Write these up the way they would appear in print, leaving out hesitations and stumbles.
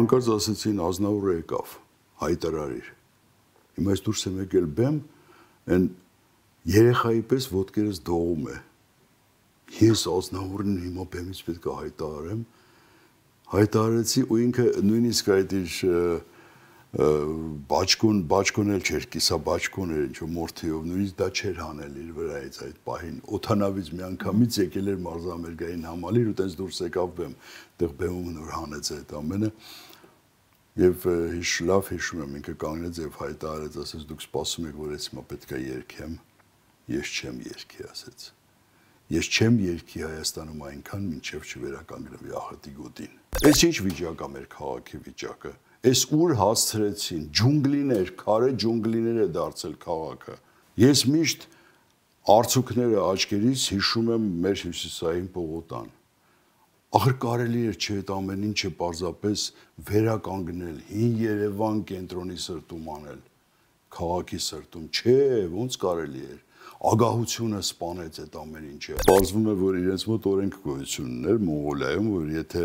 հանկարծ ասեցին Ազնավուրը եկավ, հայտարարիր։ Հիմա այս դուրս եմ եկել բեմ, այն երեխայի պես ոտքերս դողում է։ Ես Ազնավուրին հիմա բեմից պետք է հայտարարեմ։ Հայտարարեցի ու ինքը նույնիսկ այդ իր բաճկոն էլ չէր, կիսա բաճկոն էր ինչ-որ մորթիով, նույնիսկ դա չէր հանել իր վրայից այդ պահին։ Օթանավից մի անգամից եկել էր մարզամերգային համալիր ու տենց դուրս եկավ բեմ, այդտեղ բեմում նոր հանեց այդ ամենը։ Եվ լավ հիշում եմ, ինքը կանգնեց եւ հայտարարեց, ասեց դուք սպասում եք, որ ես հիմա պետք է երգեմ։ Ես չեմ երգի, ասեց։ Ես չեմ երգի Հայաստանում այնքան, մինչև չվերականգնվի աղետի գոտին։ Այս ինչ վիճակ է մեր քաղաքի վիճակը։ Այս ուր հասցրեցին, ջունգլիներ, քարե ջունգլիներ է դարձել քաղաքը։ Ես միշտ արցուկները աչքերից հիշում եմ մեր հյուսիսային պողոտան։ Ախր կարելի էր չէ այդ ամեն ինչը պարզապես վերականգնել, հին Երևան կենտրոնի սրտում անել, քաղաքի սրտում, չէ, ոնց կարելի էր։ Ագահությունը սպանեց այդ ամեն ինչը։ Պարզվում է, որ իրենց մոտ օրենք գոյություն ուներ Մոնղոլիայում, որ եթե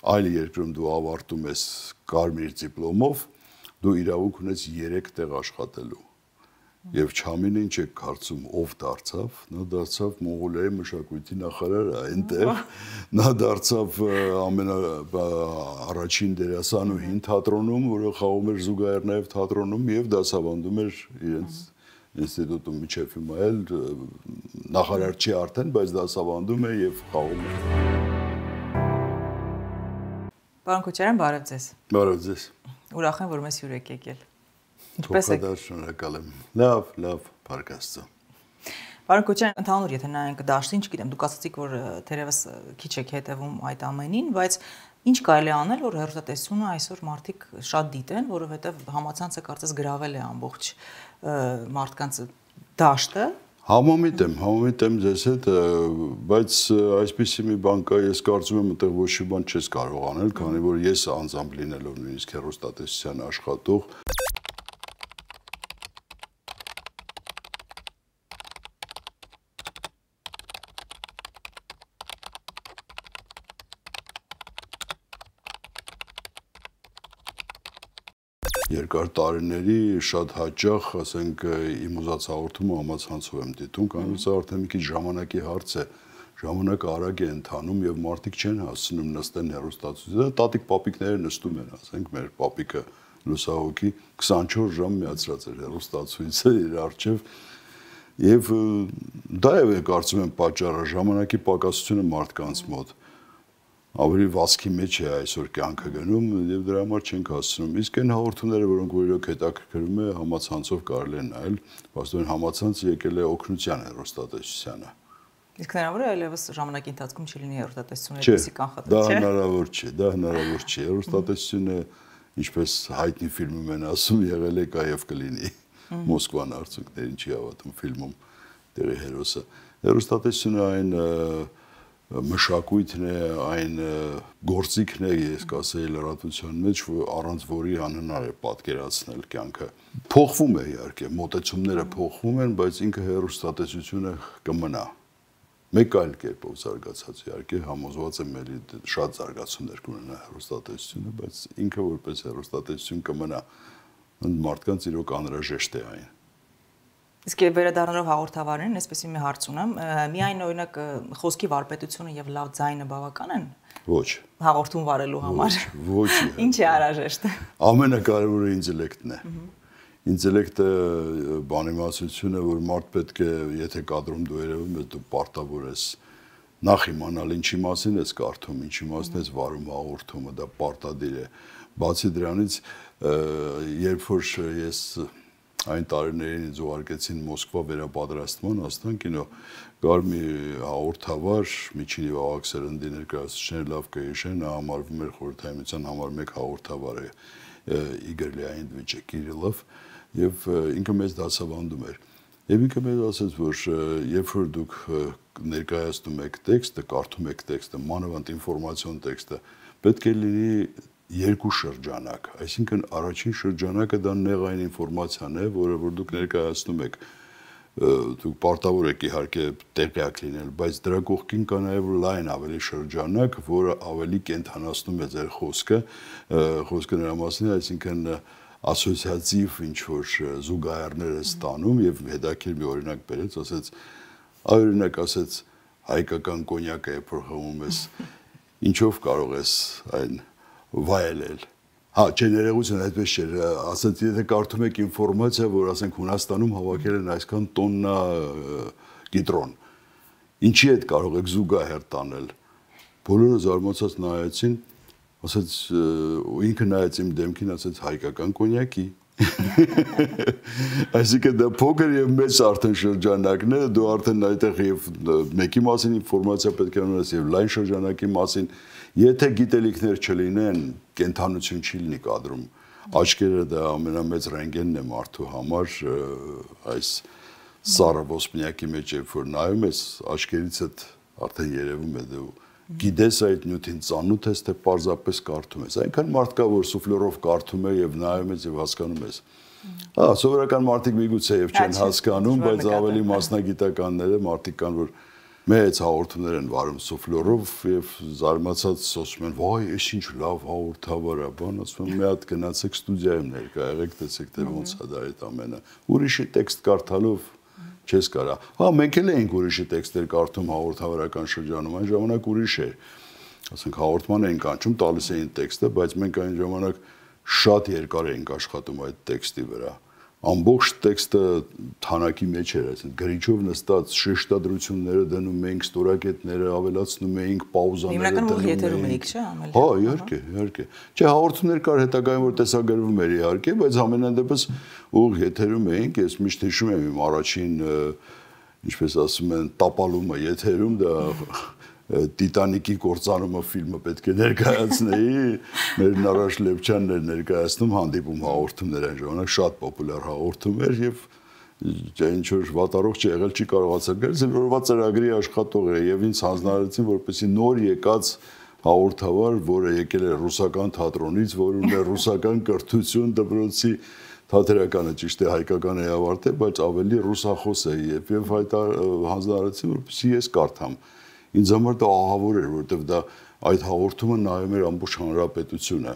այլ երկրում դու ավարտում ես կարմիր դիպլոմով, դու իրավունք ունես 3 տեղ աշխատելու։ Եվ Չամինը ինչ է կարծում, ով դարձավ, նա դարձավ Մոնղոլիայի մշակույթի նախարարը այնտեղ, նա դարձավ ամենաառաջին դերասանուհին թատրոնում, որը խաղում էր զուգահեռ նաև թատրոնում եւ դասավանդում էր իրենց ինստիտուտում միջև հիմա էլ նախարար չի արդեն, բայց դասավանդում է եւ խաղում է։ Պարոն Քոչարյան, բարև ձեզ։ Բարև ձեզ։ Ուրախ եմ, որ մեզ հյուր եք եկել։ Ինչպես եք։ Շնորհակալ եմ։ Լավ, Փառք Աստծո։ Պարոն Քոչարյան, ընդհանուր եթե նայենք դաշտին, չգիտեմ, դուք ասացիք, որ թերևս քիչ եք հետևում այդ ամենին, բայց ինչ կարելի անել, որ հեռուստատեսությունը այսօր մարդիկ շատ դիտեն, որովհետև համացանցը կարծես գրավել է ամբողջ մարդկանց դաշտը։ Համամիտ եմ ձեզ հետ, բայց այսպիսի մի բան կա, ես կարծում եմ, այդտեղ ոչ մի բան չես կարող անել, քանի որ ես անձամբ լինելով նույնիսկ հեռուստատեսության աշխատող երկար տարիների շատ հաճախ, ասենք, իմ ուզած հաղորդումը համացանցով եմ դիտում, քանի որ սա արդեն մի քիչ ժամանակի հարց է, ժամանակը արագ է ընթանում եւ մարդիկ չեն հասցնում նստեն հեռուստացույցը, տատիկ պապիկները նստում են, ասենք, մեր պապիկը լուսահոգի 24 ժամ միացրած էր հեռուստացույցը իր առջև եւ դա է կարծում եմ պատճառը, ժամանակի պակասությունը մարդկանց մոտ ավելի վազքի մեջ է այսօր կյանքը գնում եւ դրա համար չենք հասցնում։ Իսկ այն հաղորդումները, որոնք իրոք հետաքրքրում է, համացանցով կարելի է նայել, վաստորեն համացանցը եկել է օգնության հեռուստատեսությանը։ Իսկ հնարավոր է այլևս ժամանակի ընթացքում չլինի հեռուստատեսությունը այդպեսի կանխատեսել, չէ՞։ Դա հնարավոր չի։ Հեռուստատեսությունը, ինչպես հայտնի ֆիլմում են ասում, եղել է կա եւ կլինի։ Մոսկվան արցունքներին չի հավատում ֆիլմում դերի հերոսը։ Հեռուստատեսությունը այն մշակույթն է, այն գործիքն է, ես կասեի լրատվության մեջ, առանց որի անհնար է պատկերացնել կյանքը։ Փոխվում է իհարկե, մոտեցումները փոխվում են, բայց ինքը հեռուստատեսությունը կմնա։ Մեկ այլ կերպով զարգացած իհարկե համոզված եմ էլի շատ զարգացումներ կունենա հեռուստատեսությունը, բայց ինքը որպես հեռուստատեսություն կմնա։ Մարդկանց իրոք անհրաժեշտ է այն։ Իսկ վերադառնալով հաղորդավարին, այսպեսի մի հարց ունեմ, միայն օրինակ խոսքի վարպետությունը եւ լավ ձայնը բավական են։ Ոչ։ Հաղորդում վարելու համար։ Ոչ։ Ինչ է անհրաժեշտ։ Ամենակարևորը ինտելեկտն է։ Ինտելեկտը բանիմացությունը, որ մարդ պետք է, եթե կադրում դու երևում ես, դու պարտավոր ես նախ իմանալ ինչի մասին ես կարդում, ինչի մասին ես վարում հաղորդումը, դա պարտադիր է։ Բացի դրանից, երբ որ ես այն տարիներին ինձ ուղարկեցին Մոսկվա վերապատրաստման, Աստան կինո, կար մի հաղորդավար, միջին եւ ավագ սերնդի ներկայացուցիչները լավ կհիշեն, նա համարվում էր Խորհրդային Միության համար 1 հաղորդավարը Իգոր Լեոնիդովիչ Կիրիլով, եւ ինքը մեզ դասավանդում էր։ Եվ ինքը մեզ ասաց, որ երբ որ դուք ներկայացնում եք տեքստը, կարդում եք տեքստը, մանավանդ ինֆորմացիոն տեքստը, պետք է լինի երկու շրջանակ, այսինքն առաջին շրջանակը դա նեղային ինֆորմացիան է, որը որ դուք ներկայացնում եք դուք պարտավոր եք իհարկե տեղյակ լինել, բայց դրա կողքին կա նաև լայն ավելի շրջանակ, որը ավելի կենթանացնում է ձեր խոսքը նրա մասին, այսինքն ասոցիատիվ ինչ-որ զուգահեռներ է ստանում եւ հետաքրքիր մի օրինակ բերեց, ասեց, օրինակ ասեց հայկական կոնյակը երբ որ խմում ես, ինչով կարող ես այն վայելել։ Հա, չէ, ներողություն, այդպես չէ, ասած եթե կարդում եք ինֆորմացիա, որ ասենք Հունաստանում հավաքել են այսքան տոննա գիտրոն, ինչի հետ կարող եք զուգահեռ տանել։ Բոլորը զարմացած նայեցին, ասաց ինքը նայեց իմ դեմքին, ասաց հայկական կոնյակի։ Այսինքն դա փոքր եւ մեծ արդեն շրջանակն է, դու արդեն այդտեղ եւ մեկի մասին ինֆորմացիա պետք է ունենաս եւ լայն շրջանակի մասին, եթե գիտելիքներ չլինեն, կենթանություն չի լինի կադրում։ Աչքերը դա ամենամեծ ռենտգենն է մարդու համար, այս սառը ոսպնյակի մեջ երբ որ նայում ես, աչքերիցդ արդեն երևում է դու գիտես այդ նյութին ծանոթ ես, թե պարզապես կարդում ես։ Այնքան մարդ կա, որ սուֆլերով կարդում է եւ նայում ես եւ հասկանում ես։ Հա, սովորական մարդիկ միգուցե եւ չեն հասկանում, բայց ավելի մասնագիտականները մարդիկ կան, որ մեծ հաղորդումներ են վարում սուֆլերով եւ զարմացած ասում են, «Վայ, էս ինչ լավ հաղորդավար է», բան ասում եմ, մի հատ գնացեք ստուդիայում ներկա եղեք, տեսեք թե ոնց է դա այդ ամենը։ Ուրիշի տեքստ կարդալով չես կարա։ Հա, մենք էլ էինք ուրիշի տեքստեր կարդում հաղորդավարական շրջանում, այն ժամանակ ուրիշ էր։ Ասենք հաղորդման էին կանչում, տալիս էին տեքստը, բայց մենք այն ժամանակ շատ երկար էինք աշխատում այդ տեքստի վրա։ Ամբողջ տեքստը թանակի մեջ էր, այսինքն գրիչով նստած շեշտադրությունները դնում էինք, ստորակետները ավելացնում էինք, պաուզաները դնում էինք։ Հա, իհարկե։ Չէ, հաղորդումներ կար հետագայում, որ տեսագրվում էր իհարկե, բայց ամենայն դեպս ուղիղ եթերում էինք, ես միշտ հիշում եմ իմ առաջին, ինչպես ասում են, տապալումը եթերում, դա Տիտանիկի կործանումը ֆիլմը պետք է ներկայացնեի, մեր Նարաշ Լեփչյանն էր ներկայացնում հանդիպում հաղորդումներ այն ժամանակ, շատ պոպուլյար հաղորդում էր եւ ինչ որ վատառողջ եղել չի կարողացել գրել, որովհետեւ ծրագրի աշխատող էր եւ ինձ հանձնարարեցին, որպեսզի նոր եկած հաղորդավար, որը եկել է ռուսական թատրոնից, որ ունի ռուսական կրթություն դպրոցի թատերականը ճիշտ է հայկական է ավարտել, բայց ավելի ռուսախոս է եւ այդ հանձնարարեցին, որպեսզի ես կարդամ։ Ինձ համար դա ահավոր էր, որովհետև դա այդ հաղորդումը նայում էր ամբողջ հանրապետությունը։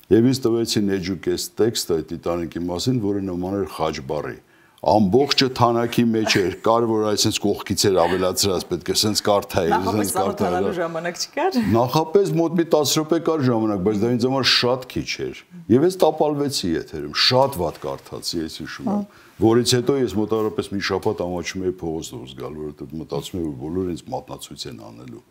Եվ ինձ տվեցին էջուկես տեքստ այդ Տիտանիկի մասին, որը նման էր Խաչբարի։ Ամբողջը թանակի մեջ էր, կար որ այսպես կողքից էր ավելացրած, պետք է սենց կարդայի, սենց կարդալու ժամանակ չկար։ Նախապես մոտ մի 10 րոպե կար ժամանակ, բայց դա ինձ համար շատ քիչ էր։ Եվ ես տապալվեցի եթերում, շատ վատ կարդացի, ես հիշում եմ, որից հետո ես մոտավորապես մի շաբաթ ամաչում էի փողոց դուրս գալ, որովհետև մտածում էի, որ բոլորը ինձ մատնացույց են անելու։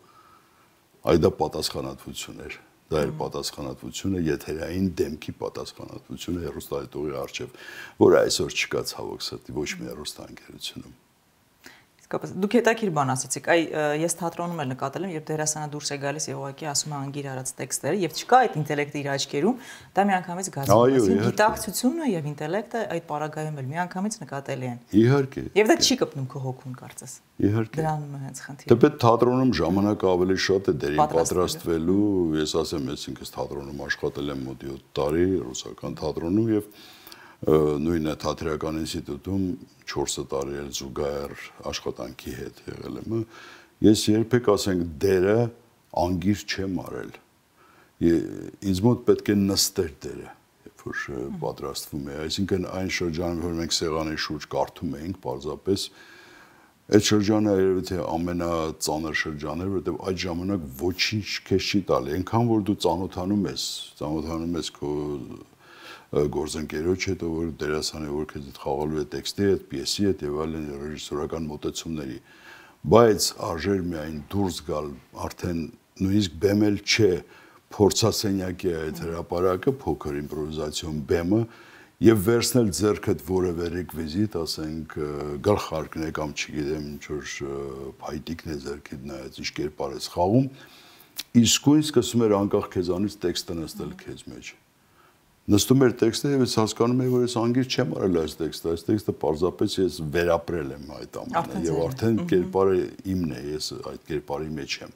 Այդ դա պատասխանատվություն էր։ Դա էր պատասխանատվությունը, եթերային դեմքի պատասխանատվությունը հեռուստադիտողի առջև, որը այսօր չկա ցավոք սրտի ոչ մի հեռուստաընկերությունում։ Իսկապես դուք հետաքրքիր բան ասացիք, ես թատրոնում էլ նկատել եմ, երբ դերասանը դուրս է գալիս եւ ուղղակի ասում է անգիր արած տեքստերը եւ չկա այդ ինտելեկտը իր աչքերում, դա միանգամից գազում է, գիտակցությունը եւ ինտելեկտը այդ պարագայում էլ միանգամից նկատելի են։ Իհարկե։ Եվ դա չի կպնում քո հոգուն կարծես։ Իհարկե։ Դրանում է հենց խնդիրը։ Թեպետ թատրոնում ժամանակը ավելի շատ է դերին պատրաստվելու, ես ասեմ, ես ինքս թատրոնում աշխատել եմ մոտ 7 տարի ռուսական թատրոնում եւ նույնը թատերական ինստիտուտում 4 տարի էլ զուգահեռ աշխատանքի հետ եղել եմ։ Ես երբեք ասենք դերը անգիր չեմ արել։ Ինձ մոտ պետք է նստեր դերը, երբ որ պատրաստվում է, այսինքն այն շրջանում, որ մենք սեղանի շուրջ կարդում էինք, պարզապես այդ շրջանը երևի թե ամենածանր շրջանն էր, որովհետև այդ ժամանակ ոչինչ քեզ չի տալի, այնքան որ դու ծանոթանում ես քո գործընկերոջ հետ, որ դերասանը որ քեզ հետ խաղալու է տեքստի հետ, պիեսի հետ եւ այլն ռեժիսորական մոտեցումների, բայց արժեր միայն դուրս գալ, արդեն նույնիսկ բեմել չէ, փորձասենյակի այդ հրապարակը, փոքր իմպրովիզացիոն բեմը եւ վերցնել ձեռքդ որևէ ռեկվիզիտ, ասենք գլխարկն է կամ չգիտեմ ինչ որ փայտիկն է ձեռքիդ նայած, ինչ կերպար ես խաղում, իսկույն սկսում էր անկախ քեզանից տեքստը նստել քեզ մեջ։ Նստում էր տեքստը եւ ես հասկանում եի, որ ես անգիր չեմ արել այս տեքստը պարզապես ես վերապրել եմ այդ ամենը եւ արդեն կերպարը իմն է, ես այդ կերպարի մեջ եմ։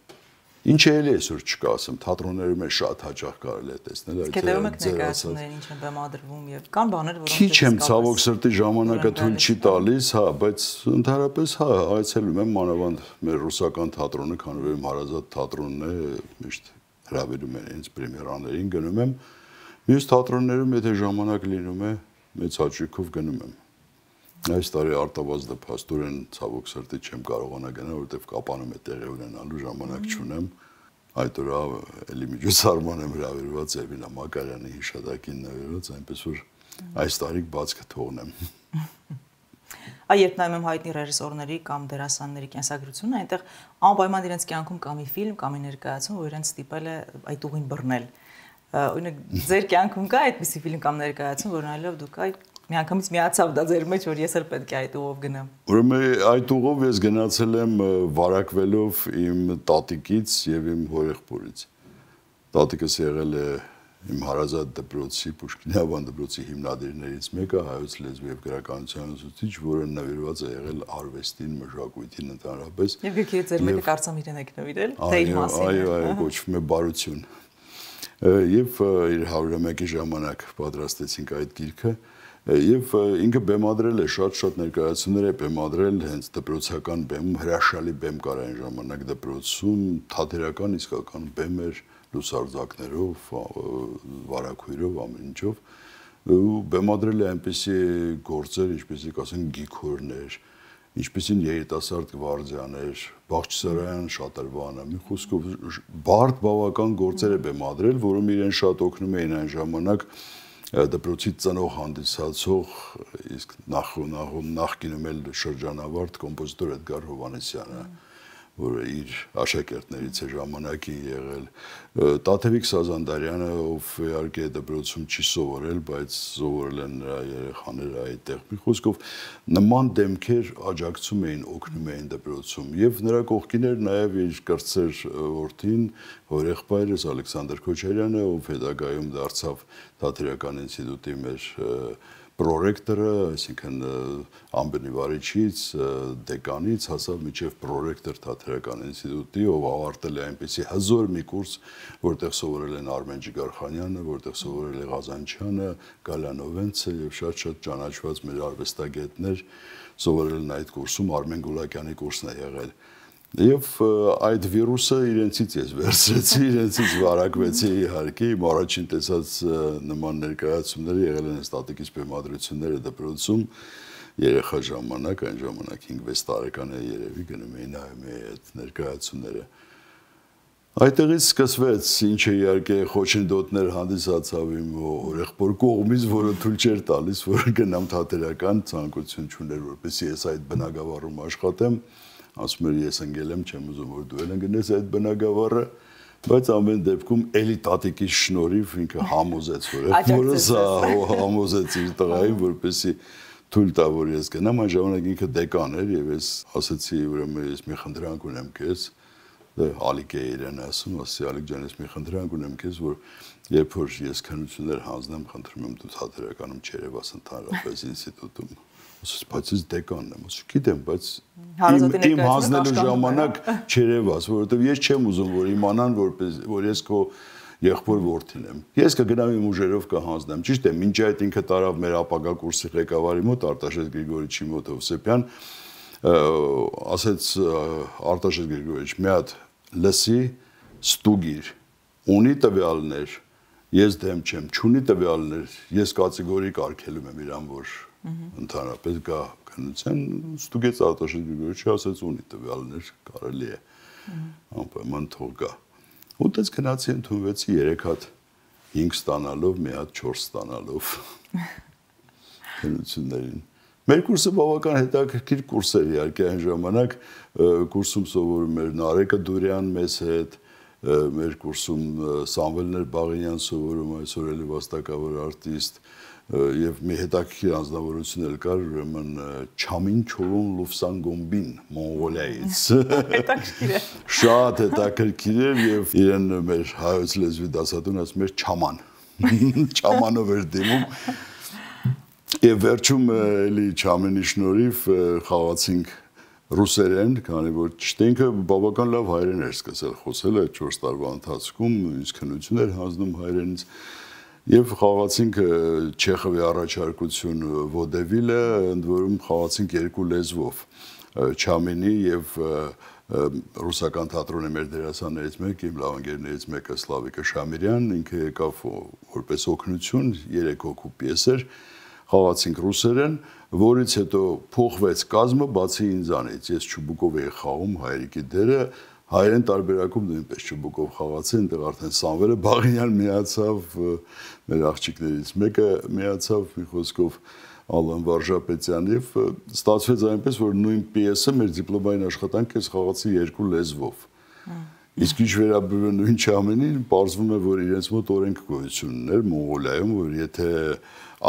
Ինչ էլի այսօր չկա, ասեմ, թատրոններում է շատ հաճախ կարելի է տեսնել այդ Հետևում եք ներկայացումներին ինչ են բեմադրվում եւ կան բաներ, որոնք քիչ եմ ցավոք սրտի ժամանակը թույլ չի տալիս, հա, բայց ընդհանրապես հա, այցելում եմ մանավանդ մեր ռուսական թատրոնը, քանի որ իմ հարազատ թատրոնն է, միշտ հրավիրում են ինձ պրեմիերաներին գնում եմ։ Մյուս թատրոններում եթե ժամանակ լինում է, մեծ հաճույքով գնում եմ։ Այս տարի արտավազդը փաստորեն ցավոք սրտի չեմ կարողանա գնալ, որովհետև կապանում է տեղի ունենալու ժամանակ չունեմ։ Այդ օրը էլի միջոցառման եմ հրավիրված Էվինա Մակարյանի հիշատակին նվիրված, այնպես որ այս տարի բաց կթողնեմ։ Երբ նայում եմ հայտնի ռեժիսորների կամ դերասանների կենսագրությունը, այնտեղ անպայման իրենց կյանքում կա մի ֆիլմ կամ մի ներկայացում, որ իրենց ստիպել է այդ ուղին բռնել։ Օրինակ ձեր կյանքում կա այդպիսի ֆիլմ կամ ներկայացում, որ նայելով դուք միանգամից միացավ դա ձեր մեջ, որ ես էլ պետք է այդ ուղով գնամ։ Ուրեմն այդ ուղով ես գնացել եմ վարակվելով իմ տատիկից եւ իմ հորեղբորից։ Տատիկս եղել է իմ հարազատ դպրոցի, Պուշկինյան դպրոցի հիմնադիրներից մեկը, հայոց լեզվի եւ գրականության ուսուցիչ, որը նվիրված է եղել արվեստին, մշակույթին ընդհանրապես։ Եվ գիտեք ձեր մեկը կարծամ իրեն եք նվիրել, թե իր մասին։ Այո, կոչվում է Բարություն։ Եվ իր 101-ի ժամանակ պատրաստեցինք այդ գիրքը։ Եվ ինքը բեմադրել է շատ ներկայացումներ է բեմադրել հենց դպրոցական բեմում, հրաշալի բեմ կար այն ժամանակ դպրոցում, թատերական իսկական բեմ էր լուսարձակներով, վարակույրով, ամեն ինչով, ու բեմադրել է այնպիսի գործեր, ինչպեսի ասեն գիքորներ, ինչպեսին երիտասարդ գվարդիաներ, Բաղջիսարյան շատրվանը, մի խոսքով բարդ բավական գործեր է բեմադրել, որում իրեն շատ օգնում էին այն ժամանակ դպրոցի ծնող հանդիսացող իսկ նախկինում էլ շրջանավարտ կոմպոզիտոր Էդգար Հովհաննիսյանը, որը իր աշակերտներից է ժամանակի եղել, Տաթևիկ Սազանդարյանը, ով իհարկե դպրոցում չի սովորել, բայց սովորել են նրա երեխաները այդտեղ։ Մի խոսքով նման դեմքեր աջակցում էին, օգնում էին դպրոցում, եւ նրա կողքին էր նաեւ իր կրտսեր որդին, հորեղբայրս Ալեքսանդր Քոչարյանը, ով հետագայում դարձավ Թատերական ինստիտուտի մեր պրոռեկտորը, այսինքն ամբնի վարիչից, դեկանից հասավ մինչև պրոռեկտոր Թատերական ինստիտուտի, ով ավարտել է այնպեսի հզոր մի կուրս, որտեղ սովորել են Արմեն Ջիգարխանյանը, որտեղ սովորել է Ղազանչյանը, Գալյանովենցը եւ շատ ճանաչված մեր արվեստագետներ սովորել են այդ կուրսում, Արմեն Գուլակյանի կուրսն է եղել։ Եվ այդ վիրուսը իրենցից ես վերցրեցի, իրենցից վարակվեցի իհարկե, իմ առաջին տեսած նման ներկայացումները եղել են ստատիկից բեմադրությունները դպրոցում, երեխա ժամանակ, այն ժամանակ 5-6 տարեկան է երևի գնում էի նայում էի այդ ներկայացումները։ Այդտեղից սկսվեց, ինչը իհարկե խոչընդոտներ հանդիսացավ իմ հորեղբոր կողմից, որը թույլ չէր տալիս, որ գնամ թատերական, ցանկություն չուներ, որպեսզի ես այդ բնագավառում աշխատեմ, ասում էր ես ընկել եմ, չեմ ուզում որ դու էլ ընկնես այդ բնագավառը, բայց ամեն դեպքում էլի տատիկի շնորհիվ ինքը համոզեց հորեղբորս, համոզեց իր տղային, որպեսզի թույլ տա որ ես գնամ, այն ժամանակ ինքը դեկան էր եւ ես ասացի ուրեմն ես մի խնդրանք ունեմ քեզ Ալիկ է իրեն ասում, ասի Ալիկ ջան, ես մի խնդրանք ունեմ քեզ, որ երբ որ ես քննություններ հանձնեմ, խնդրում եմ դու թատերականում չերևաս ընդհանրապես ինստիտուտում։ Ասես, բայց ես դեկանն եմ, ասում, գիտեմ, բայց իմ հանձնելու ժամանակ չերևաս, որովհետև ես չեմ ուզում, որ իմանան, որ ես քո եղբոր որդին եմ։ Ես կգնամ իմ ուժերով կհանձնեմ։ Ճիշտ է, մինչ այդ ինքը տարավ մեր ապագա կուրսի ղեկավարի մոտ, Արտաշես Գրիգորիչի մոտ Հովսեփյան, ասեց Արտաշես Գրիգորիչ, մի հատ լսի ստուգիր, ունի տվյալներ, ես դեմ չեմ, չունի տվյալներ, ես կատեգորիկ արգելում եմ իրան, որ ընդհանրապես գա քննության, ստուգեց Արտաշես Գրիգորիչը, ասեց ունի տվյալներ, կարելի է, անպայման թող գա։ Ուտեց գնացի ընդունվեցի 3 հատ 5 ստանալով, մի հատ 4 ստանալով քննություններին։ Մեր կուրսը բավական հետաքրքիր կուրս էր, իհարկե այն ժամանակ կուրսում սովորում էր Նարեկը Դուրյան մեզ հետ, մեր կուրսում Սամվելներ Բաղինյան սովորում, այսօր էլի վաստակավոր արտիստ, եւ մի հետաքրքիր անձնավորություն էլ կար, ուրեմն Չամին Չոլոն Լուֆսանգոմբին Մոնղոլիայից։ Հետաքրքիր է։ Շատ հետաքրքիր էր եւ իրեն մեր հայոց լեզվի դասատուն ասում էր Չաման։ Չամանով էր դիմում։ Եվ վերջում էլի Չամենի շնորհիվ խաղացինք ռուսերեն, քանի որ ճիշտ ինքը բավական լավ հայերեն էր սկսել խոսել այդ 4 տարվա ընթացքում, ինձ քննություն էր հանձնում հայերենից եւ խաղացինք Չեխովի առաջարկություն Ոդևիլը, ընդ որում խաղացինք երկու լեզվով Չամենի եւ ռուսական թատրոնի մեր դերասաններից մեկը, իմ լավանգերներից մեկը Սլավիկը Շամիրյան, ինքը եկավ որպես օգնություն 3 հոգու պիեսեր, խաղացինք ռուսերեն, որից հետո փոխվեց կազմը, բացի ինձանից, ես Չուբուկով էի խաղում հայրիկի դերը, հայերեն տարբերակում նույնպես Չուբուկով խաղացին, այնտեղ արդեն Սամվելը Բաղինյան միացավ, մեր աղջիկներից մեկը միացավ, մի խոսքով Ալան Վարժապետյան եւ ստացվեց այնպես, որ նույն պիեսը մեր դիպլոմային աշխատանքը ես խաղացի 2 լեզվով։ Իսկ ինչ վերաբերում նույն Չամենին, պարզվում է, որ իրենց մոտ օրենք գոյություն ուներ Մոնղոլիայում, որ եթե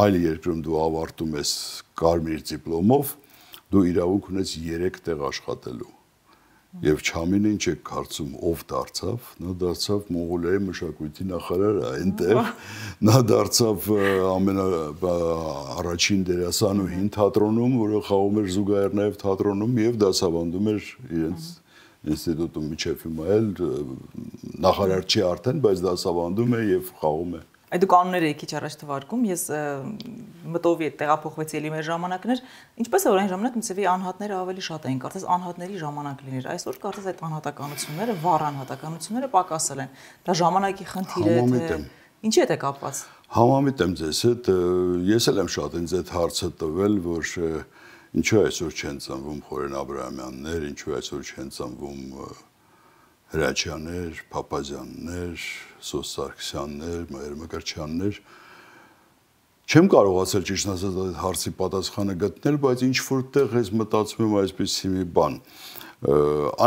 այլ երկրում դու ավարտում ես կարմիր դիպլոմով, դու իրավունք ունես 3 տեղ աշխատելու։ Եվ Չամենը ինչ է կարծում, ով դարձավ, նա դարձավ Մոնղոլիայի մշակույթի նախարարը, այնտեղ նա դարձավ առաջին դերասանուհին թատրոնում, որը խաղում էր զուգահեռ թատրոնում եւ դասավանդում էր իրենց ինստիտուտում միջև հիմա էլ նախարար չի արդեն, բայց դասավանդում է եւ խաղում է։ Այդ դու կանոնները քիչ առաջ թվարկում, ես մտովի տեղափոխվեցի էլի մեր ժամանակներ, ինչպես որ այն ժամանակ ինձ անհատները ավելի շատ էին, կարծես անհատների ժամանակ լիներ, այսօր կարծես այդ անհատականությունները, վառ անհատականությունները պակասել են։ Դա ժամանակի խնդիր է, թե ինչի՞ է կապված։ Համամիտ եմ ձեզ հետ, ես էլ եմ շատ ինձ այդ հարցը տվել, որ ինչու այսօր չեն ծնվում Խորեն Աբրահամյաններ, ինչու այսօր չեն ծնվում Հրաչյաններ, Փափազյաններ, Սոս Սարգսյաններ, Մայր Մկրտչյաններ։ Չեմ կարողացել ճիշտ ասած այդ հարցի պատասխանը գտնել, բայց ինչ որտեղ ես մտածում եմ այսպիսի մի բան։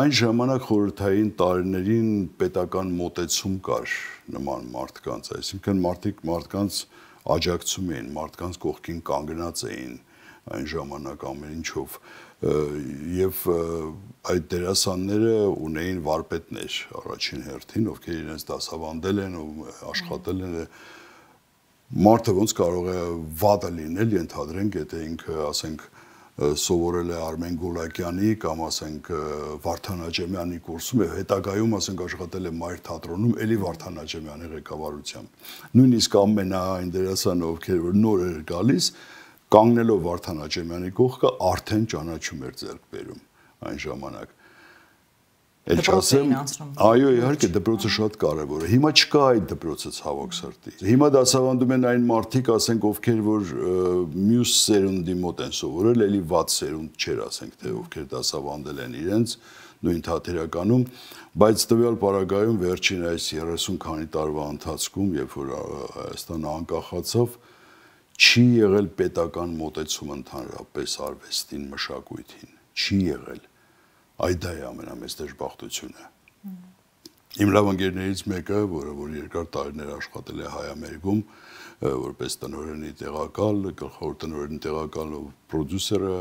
Այն ժամանակ խորհրդային տարիներին պետական մոտեցում կար նման մարդկանց, այսինքն մարդկանց աջակցում էին, մարդկանց կողքին կանգնած էին այն ժամանակ ամեն ինչով եւ այդ դերասանները ունեին վարպետներ առաջին հերթին, ովքեր իրենց դասավանդել են ու աշխատել են մարդը ոնց կարող է վատը լինել, ենթադրենք, եթե ինքը, ասենք, սովորել է Արմեն Գոլակյանի կամ ասենք Վարդան Աճեմյանի կուրսում եւ հետագայում ասենք աշխատել է Մայր թատրոնում, էլի Վարդան Աճեմյանի ղեկավարությամբ։ Նույնիսկ ամենայն դերասանը, ովքեր որ նոր էր գալիս, կանգնելով Վարդան Աճեմյանի կողքը արդեն ճանաչում էր ձեռք բերում այն ժամանակ։ Էլ չասեմ, այո, իհարկե դպրոցը շատ կարևոր է։ Հիմա չկա այդ դպրոցը ցավոք սրտի։ Հիմա դասավանդում են այն մարդիկ, ասենք, ովքեր որ մյուս սերունդի մոտ են սովորել, էլի վատ սերունդ չէր, ասենք, թե ովքեր դասավանդել են իրենց նույն թատերականում, բայց տվյալ պարագայում վերջին այս 30 քանի տարվա ընթացքում, երբ որ Հայաստանը անկախացավ, չի եղել պետական մոտեցում ընդհանրապես արվեստին, մշակույթին, չի եղել։ Այդ դա է ամենամեծ դժբախտությունը։ Իմ լավ ընկերներից մեկը, որը որ երկար տարիներ աշխատել է Հայ-Ամերիկում, որպես տնօրենի տեղակալ, գլխավոր տնօրենի տեղակալ ու պրոդյուսերը,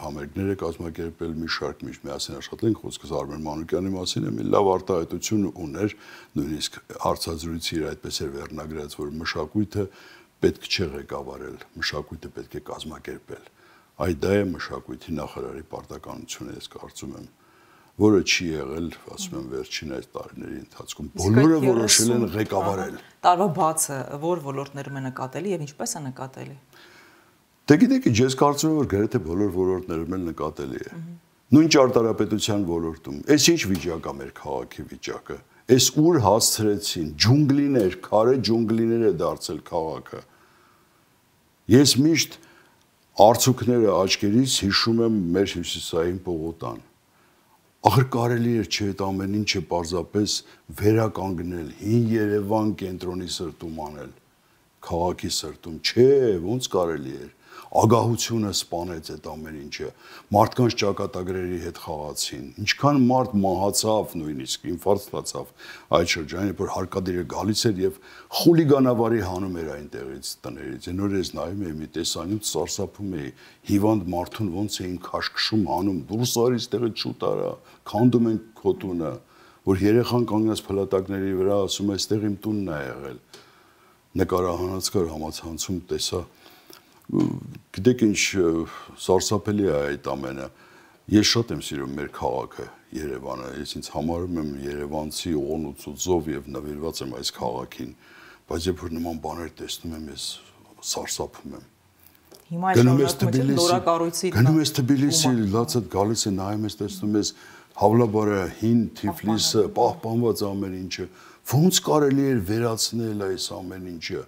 համերգներ է կազմակերպել, մի շարք միշտ միասին աշխատել ենք, խոսքս Արմեն Մանուկյանի մասին է, մի լավ արտահայտություն ուներ, նույնիսկ հարցազրույցի իր այդպես էր վերնագրած, որ մշակույթը պետք չէ ղեկավարել, մշակույթը պետք է կազմակերպել։ Այդ դա է մշակույթի նախարարի պարտականությունը, ես կարծում եմ, որը չի եղել, ասում եմ, վերջին այս տարիների ընթացքում։ Բոլորը որոշել են ղեկավարել։ Տարվա բացը ո՞ր ոլորտներում է նկատելի եւ ինչպես է նկատելի։ Դե գիտեք, ես կարծում եմ, որ գրեթե բոլոր ոլորտներում էլ նկատելի է։ Նույն ճարտարապետության ոլորտում, այս ինչ վիճակ է մեր քաղաքի վիճակը։ Այս ուր հասցրեցին, ջունգլիներ, քարե ջունգլիներ է դարձել քաղաքը։ Ես միշտ արցուկները աչքերից հիշում եմ մեր Հյուսիսային պողոտան։ Ախր կարելի էր չէ այդ ամեն ինչը պարզապես վերականգնել, հին Երևան կենտրոնի սրտում անել, քաղաքի սրտում, չէ, ոնց կարելի էր։ Ագահությունը սպանեց այդ ամեն ինչը, մարդկանց ճակատագրերի հետ խաղացին, ինչքան մարդ մահացավ նույնիսկ, ինֆարկտ ստացավ այդ շրջանի, որ հարկադիրը գալիս էր եւ խուլիգանավարի հանում էր այնտեղից տներից, այն որ ես նայում էի մի տեսանյութ սարսափում էի, հիվանդ մարդուն ոնց էին քաշքշում հանում, դուրս արի այստեղից շուտ արա, քանդում են քո տունը, որ երեխան կանգնած փլատակների վրա ասում է, այստեղ իմ տունն է եղել, նկարահանած կար համացանցում տեսա Գիտեք ինչ սարսափելի է այդ ամենը։ Ես շատ եմ սիրում մեր քաղաքը, Երևանը, ես ինձ համարում եմ Երևանցի օղնուցուծով եւ նվիրված եմ այս քաղաքին, բայց երբ որ նման բաներ տեսնում եմ, ես սարսափում եմ։ Հիմա նորակառույցի գնում ես Թբիլիսի, լացդ գալիս է նայում ես, տեսնում ես Հավլաբարը, հին Թիֆլիսը, պահպանված ամեն ինչը, ոնց կարելի էր վերացնել այս ամեն ինչը։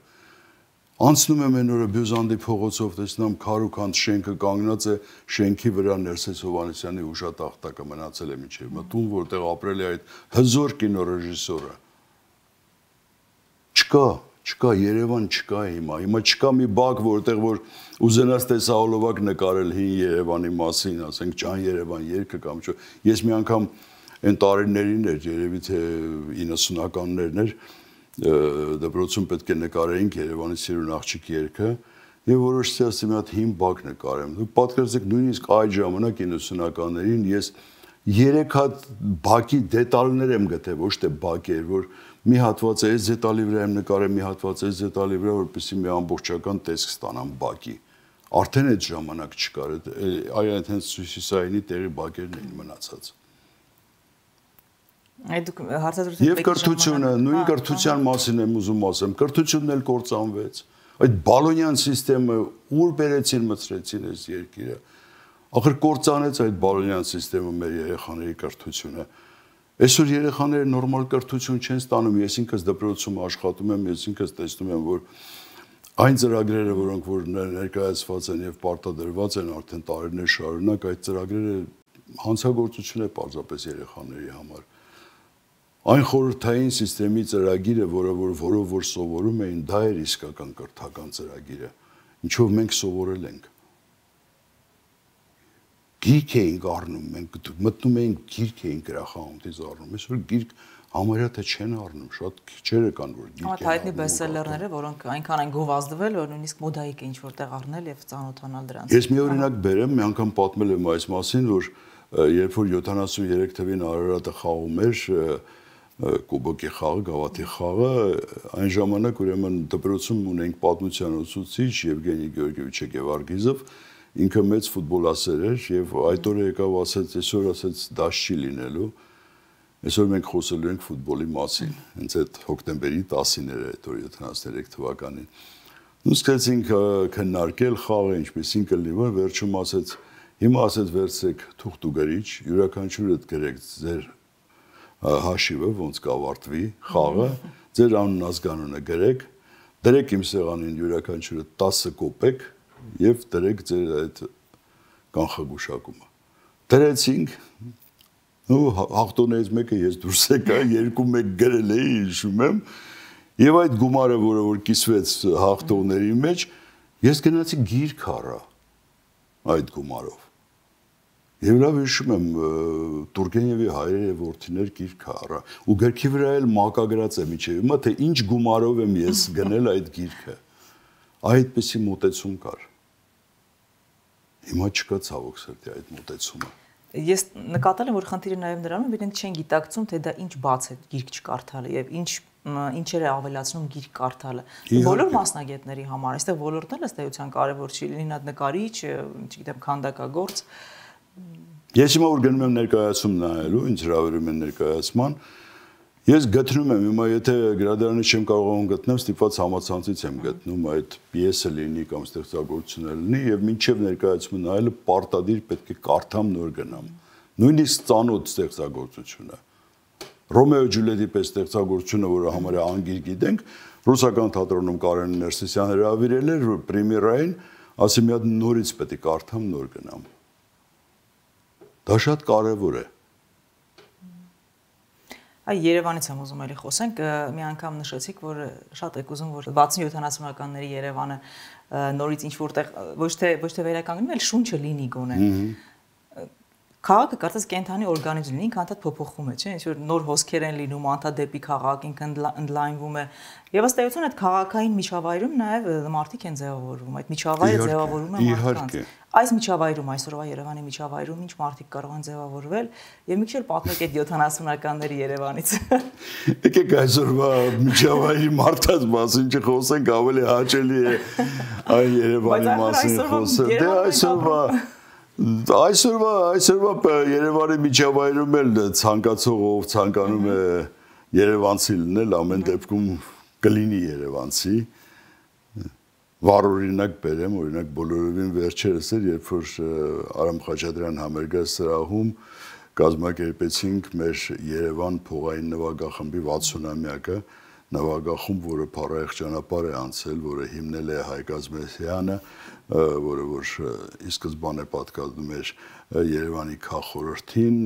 Անցնում եմ այն օրը Բյուզանդի փողոցով, տեսնում քարուքանդ շենքը կանգնած է, շենքի վրա Ներսես Հովհաննիսյանի հուշատախտակը մնացել է միջև մտուն, որտեղ ապրել է այդ հզոր կինոռեժիսորը։ Չկա, Երևան չկա հիմա։ Հիմա չկա մի բակ, որտեղ որ ուզենաս տեսահոլովակ նկարել հին Երևանի մասին, ասենք Ջան Երևան երգը կամ չէ։ Ես մի անգամ այն տարիներին էր, երևի թե 90-ականներն էր, դպրոցում պետք է նկարեինք Երևանի սիրուն աղջիկ երգը, եւ որոշեցի ասեմ մի հատ հին բակ նկարեմ։ Դուք պատկերացրեք նույնիսկ այդ ժամանակ 90-ականներին ես 3 հատ բակի դետալներ եմ գտել, ոչ թե բակեր, որ մի հատված է այս դետալի վրա եմ նկարել, մի հատված այս դետալի վրա, որպեսզի մի ամբողջական տեսք ստանամ բակի։ Արդեն այդ ժամանակ չկար, այ այնտենց Հյուսիսայինի տեղի բակերն էին մնացած։ Եվ կրթությունը, նույն կրթության մասին եմ ուզում ասեմ, կրթությունն էլ կործանվեց։ Այդ բալոնյան համակարգը ուր բերեցին մցրեցին այս երկիրը։ Ախր կործանեց այդ բալոնյան համակարգը մեր երեխաների կրթությունը։ Այսօր երեխաները նորմալ կրթություն չեն ստանում, ես ինքս դպրոցում աշխատում եմ, ես ինքս տեսնում եմ, որ այն ծրագրերը, որոնք որ ներկայացված են եւ պարտադրված են արդեն տարիներ շարունակ, այդ ծրագրերը հանցագործություն է պարզապես երեխաների համար։ Այն խորհրդային համակարգի ծրագիրը, որով որ սովորում էին, դա էր իսկական կրթական ծրագիրը, ինչով մենք սովորել ենք։ Գիրք էինք առնում, մենք մտնում էինք գիրք էինք գրախանութից առնում, այսօր գիրք համարյա թե չեն առնում, շատ քիչերը կան, որ գիրք են առնում։ Հայտնի բեսթսելերները, որոնք այնքան են գովազդվել, որ նույնիսկ մոդայիկ է ինչ-որտեղ առնել եւ ծանոթանալ դրանց։ Ես մի օրինակ բերեմ, մի անգամ պատմել եմ այս մասին, որ երբ որ 73 թվին Արարատը խաղում էր Կոբոկի խաղը, Գավաթի խաղը, այն ժամանակ ուրեմն դպրոցում ունենք պատմության ուսուցիչ Եվգենի Գեորգիեվիչ Գևարգիզով, ինքը մեծ ֆուտբոլասեր էր եւ այդ օրը եկավ ասեց, այսօր ասեց դաշ չի լինելու, այսօր մենք խոսելու ենք ֆուտբոլի մասին, հենց այդ հոկտեմբերի 10-ին էր այդ օրը 73 թվականին։ Ու սկսեցինք քննարկել խաղը, ինչպեսին կլինի, վերջում ասեց, հիմա ասեց վերցրեք թուղթ ու գրիչ, յուրաքանչյուրդ գրեք ձեր հաշիվը ոնց կավարտվի խաղը, ձեր անուն ազգանունը գրեք, դրեք իմ սեղանին յուրաքանչյուրը 10 կոպեկ եւ դրեք ձեր այդ կանխագուշակումը։ Դրեցինք ու հաղթողներից մեկը ես դուրս եկա, 2-1 գրել էի, հիշում եմ, եւ այդ գումարը, որը որ կիսվեց հաղթողների մեջ, ես գնացի գիրք առա այդ գումարով։ Եվ լավ հիշում եմ Տուրգենևի հայրերը եւ որդիներ գիրքը առա ու գրքի վրա էլ մակագրած է միջև հիմա թե ինչ գումարով եմ ես գնել այդ գիրքը այդպեսի մոտեցում կար հիմա չկա ցավոք սրտի այդ մոտեցումը ես նկատել եմ որ խնդիրը նաեւ նրանում է իրենք չեն գիտակցում թե դա ինչ բաց է գիրք չկարդալը եւ ինչեր է ավելացնում գիրք կարդալը բոլոր մասնագետների համար այստեղ ոլորտն էլ ըստ էության կարեւոր չի լինի նա նկարիչ չգիտեմ քանդակագործ Ես հիմա որ գնում եմ ներկայացում նայելու, ինձ հրավիրում են ներկայացման, ես գտնում եմ, հիմա եթե գրադարանը չեմ կարողանում գտնել, ստիպված համացանցից եմ գտնում այդ պիեսը լինի կամ ստեղծագործությունը լինի եւ մինչեւ ներկայացումը նայելը պարտադիր պետք է կարդամ նոր գնամ։ Նույնիսկ ծանոթ ստեղծագործությունը։ Ռոմեո Ջուլիետի պես ստեղծագործությունը, որը համարյա անգիր գիտենք, ռուսական թատրոնում Կարեն Ներսիսյան հրավիրել էր պրեմիերային, ասի մի հատ նորից պետք է կարդամ նոր գնամ։ Դա շատ կարևոր է։ Այ Երևանից եմ ուզում էլի խոսենք, մի անգամ նշեցիք, որ շատ եք ուզում, որ 60-70-ականների Երևանը նորից ինչ որտեղ ոչ թե վերականգնվի, այլ շունչը լինի գոնե։ Քաղաքը կարծես կենթանի օրգանիզմ լինի, ինքը անդադ փոփոխվում է, չէ՞, ինչ որ նոր հոսքեր են լինում, անդադ դեպի քաղաք, ինքը ընդլայնվում է։ Եվ ըստ էության այդ քաղաքային միջավայրում նաև մարդիկ են ձևավորվում, այդ միջավայրը ձևավորում է մարդկանց։ Այս միջավայրում այսօրվա Երևանի միջավայրում ինչ մարդիկ կարող են ձևավորվել եւ մի քիչ էլ պատմեք այդ 70-ականների Երևանից։ Եկեք այսօրվա միջավայրի մարդած մասին չխոսենք, ավելի հաճելի է այն Երևանի մասին խոսել։ Դե այսօրվա Այսօրվա Երևանի միջավայրում էլ ցանկացողը ով ցանկանում է Երևանցի լինել, ամեն դեպքում կլինի Երևանցի։ Վառ օրինակ բերեմ, օրինակ բոլորովին վերջերս էր, երբ որ Արամ Խաչատրյան համերգի սրահում կազմակերպեցինք մեր Երևան փողային նվագախմբի 60-ամյակը, նվագախումբ, որը փառահեղ ճանապարհ է անցել, որը հիմնել է Հայկ Ազմեսյանը, որը որ ի սկզբանե պատկանում էր Երևանի քաղաքորթին,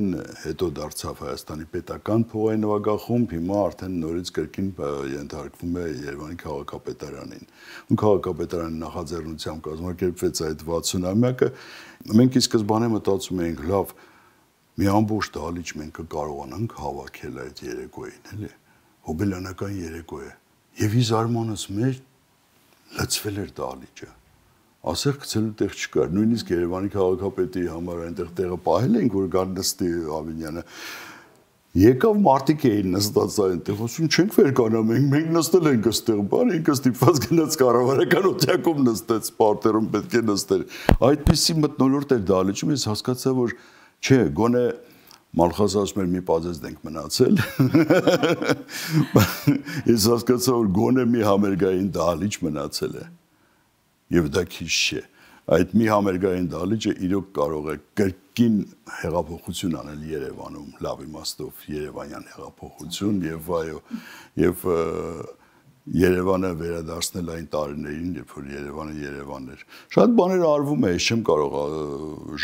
հետո դարձավ Հայաստանի պետական փողային նվագախումբ, հիմա արդեն նորից կրկին ենթարկվում է Երևանի քաղաքապետարանին։ Ու քաղաքապետարանի նախաձեռնությամբ կազմակերպվեց այդ 60-ամյակը։ Մենք ի սկզբանե մտածում էինք, լավ, մի ամբողջ դահլիճ մենք կկարողանանք հավաքել այդ երեկոյին, էլի։ Հոբելյանական երեկո է։ Եվ ի զարմանս մեր լցվել էր դահլիճը։ Ասեղ գցելու տեղ չկար։ Նույնիսկ Երևանի քաղաքապետի համար այնտեղ տեղը պահել ենք, որ գան նստի Ավինյանը։ Եկավ մարդիկ էին նստած այնտեղ, ասում չենք վերկանա, մենք նստել ենք այստեղ, բան ինքը ստիպված գնաց կառավարական օթյակում նստեց, պարտերում պետք է նստեր։ Այդպիսի մթնոլորտ էր դահլիճում, ես հասկացա, որ չէ, գոնե Մալխասը ասում էր մի պազեստ ենք մնացել։ Ես հասկացա, որ գոնե մի համերգային դահլիճ մնացել է։ Եվ դա քիչ չէ։ Այդ մի համերգային դահլիճը իրոք կարող է կրկին հեղափոխություն անել Երևանում, լավ իմաստով Երևանյան հեղափոխություն եւ այո, եւ Երևանը վերադարձնել այն տարիներին, երբ որ Երևանը Երևան էր։ Շատ բաներ արվում է, ես չեմ կարող